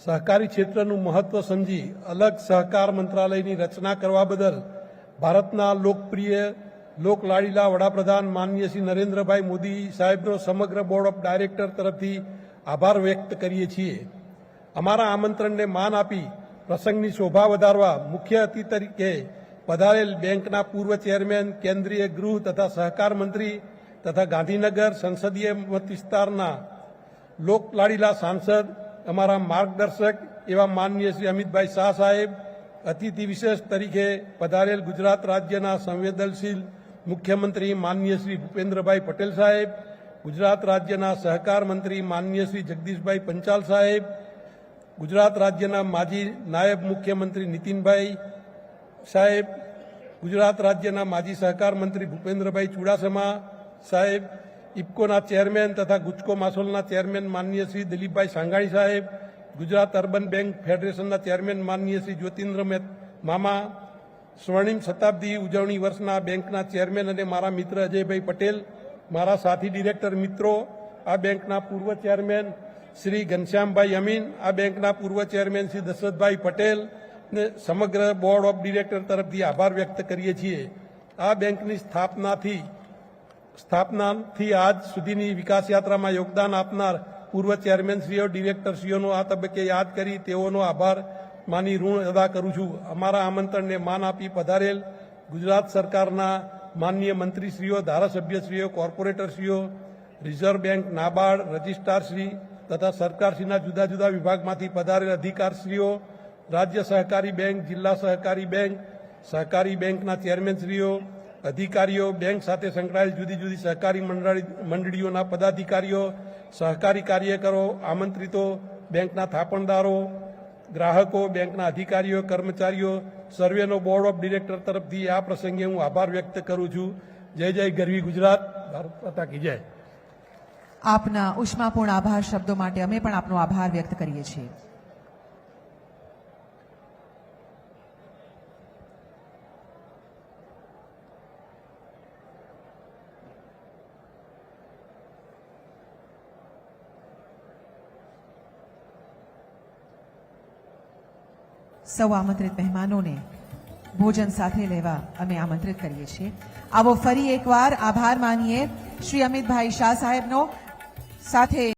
સહકારી ક્ષેત્રનું મહત્વ સમજી અલગ સહકાર મંત્રાલયની રચના કરવા બદલ ભારતના લોકપ્રિય લોકલાડીલા વડાપ્રધાન માનનીય શ્રી નરેન્દ્રભાઈ મોદી સાહેબનો સમગ્ર બોર્ડ ઓફ ડાયરેક્ટર તરફથી આભાર વ્યક્ત કરીએ છીએ. અમારા આમંત્રણને માન આપી પ્રસંગની શોભા વધારવા મુખ્ય અતિથિ તરીકે પધારેલ બેંકના પૂર્વ ચેરમેન, કેન્દ્રીય ગૃહ તથા સહકાર મંત્રી તથા ગાંધીનગર સંસદીય મત વિસ્તારના લોકલાડીલા સાંસદ, અમારા માર્ગદર્શક એવા માનનીય શ્રી અમિતભાઈ શાહ સાહેબ, અતિથિ વિશેષ તરીકે પધારેલ ગુજરાત રાજ્યના સંવેદનશીલ મુખ્યમંત્રી માનનીય શ્રી ભૂપેન્દ્રભાઈ પટેલ સાહેબ, ગુજરાત રાજ્યના સહકાર મંત્રી માનનીય શ્રી જગદીશભાઈ પંચાલ સાહેબ, ગુજરાત રાજ્યના માજી નાયબ મુખ્યમંત્રી નીતિનભાઈ સાહેબ, ગુજરાત રાજ્યના માજી સહકાર મંત્રી ભૂપેન્દ્રભાઈ ચુડાસમા સાહેબ, ઇફકોના ચેરમેન તથા ગુજકો માસોલના ચેરમેન માનનીય શ્રી દિલીપભાઈ સાંઘાણી સાહેબ, ગુજરાત અર્બન બેંક ફેડરેશનના ચેરમેન માનનીય શ્રી જ્યોતિન્દ્ર મામા, સ્વર્ણિમ શતાબ્દી ઉજવણી વર્ષના બેંકના ચેરમેન અને મારા મિત્ર અજયભાઈ પટેલ, મારા સાથી ડિરેક્ટર મિત્રો, આ બેંકના પૂર્વ ચેરમેન શ્રી ઘનશ્યામભાઈ અમીન, આ બેંકના પૂર્વ ચેરમેન શ્રી દશરથભાઈ પટેલ ને સમગ્ર બોર્ડ ઓફ ડિરેક્ટર તરફથી આભાર વ્યક્ત કરીએ છીએ. આ બેંકની સ્થાપનાથી આજ સુધીની વિકાસ યાત્રામાં યોગદાન આપનાર પૂર્વ ચેરમેનશ્રીઓ, ડિરેક્ટરશ્રીઓનો આ તબક્કે યાદ કરી તેઓનો આભાર માની ઋણ અદા કરું છું. અમારા આમંત્રણને માન આપી પધારેલ ગુજરાત સરકારના માનનીય મંત્રીશ્રીઓ, ધારાસભ્યશ્રીઓ, કોર્પોરેટરશ્રીઓ, રિઝર્વ બેંક, નાબાર્ડ, રજિસ્ટ્રારશ્રી તથા સરકારશ્રીના જુદા જુદા વિભાગમાંથી પધારેલ અધિકારશ્રીઓ, રાજ્ય સહકારી બેંક, જિલ્લા સહકારી બેંક, સહકારી બેંકના ચેરમેનશ્રીઓ, અધિકારીઓ, બેંક સાથે સંકળાયેલ જુદી જુદી સહકારી મંડળીઓના પદાધિકારીઓ, સહકારી કાર્યકરો, આમંત્રિતો, બેંકના થાપણદારો, ગ્રાહકો, બેંકના અધિકારીઓ, કર્મચારીઓ સર્વેનો બોર્ડ ઓફ ડિરેક્ટર તરફથી આ પ્રસંગે હું આભાર વ્યક્ત કરું છું. જય જય ગરવી ગુજરાત, ભારત માતા કી જય. આપના ઉષ્માપૂર્ણ આભાર શબ્દો માટે અમે પણ આપનો આભાર વ્યક્ત કરીએ છીએ. સૌ આમંત્રિત મહેમાનોને ભોજન સાથે લેવા અમે આમંત્રિત કરીએ છીએ. આવો ફરી એકવાર આભાર માનીએ શ્રી અમિતભાઈ શાહ સાહેબનો. સાથે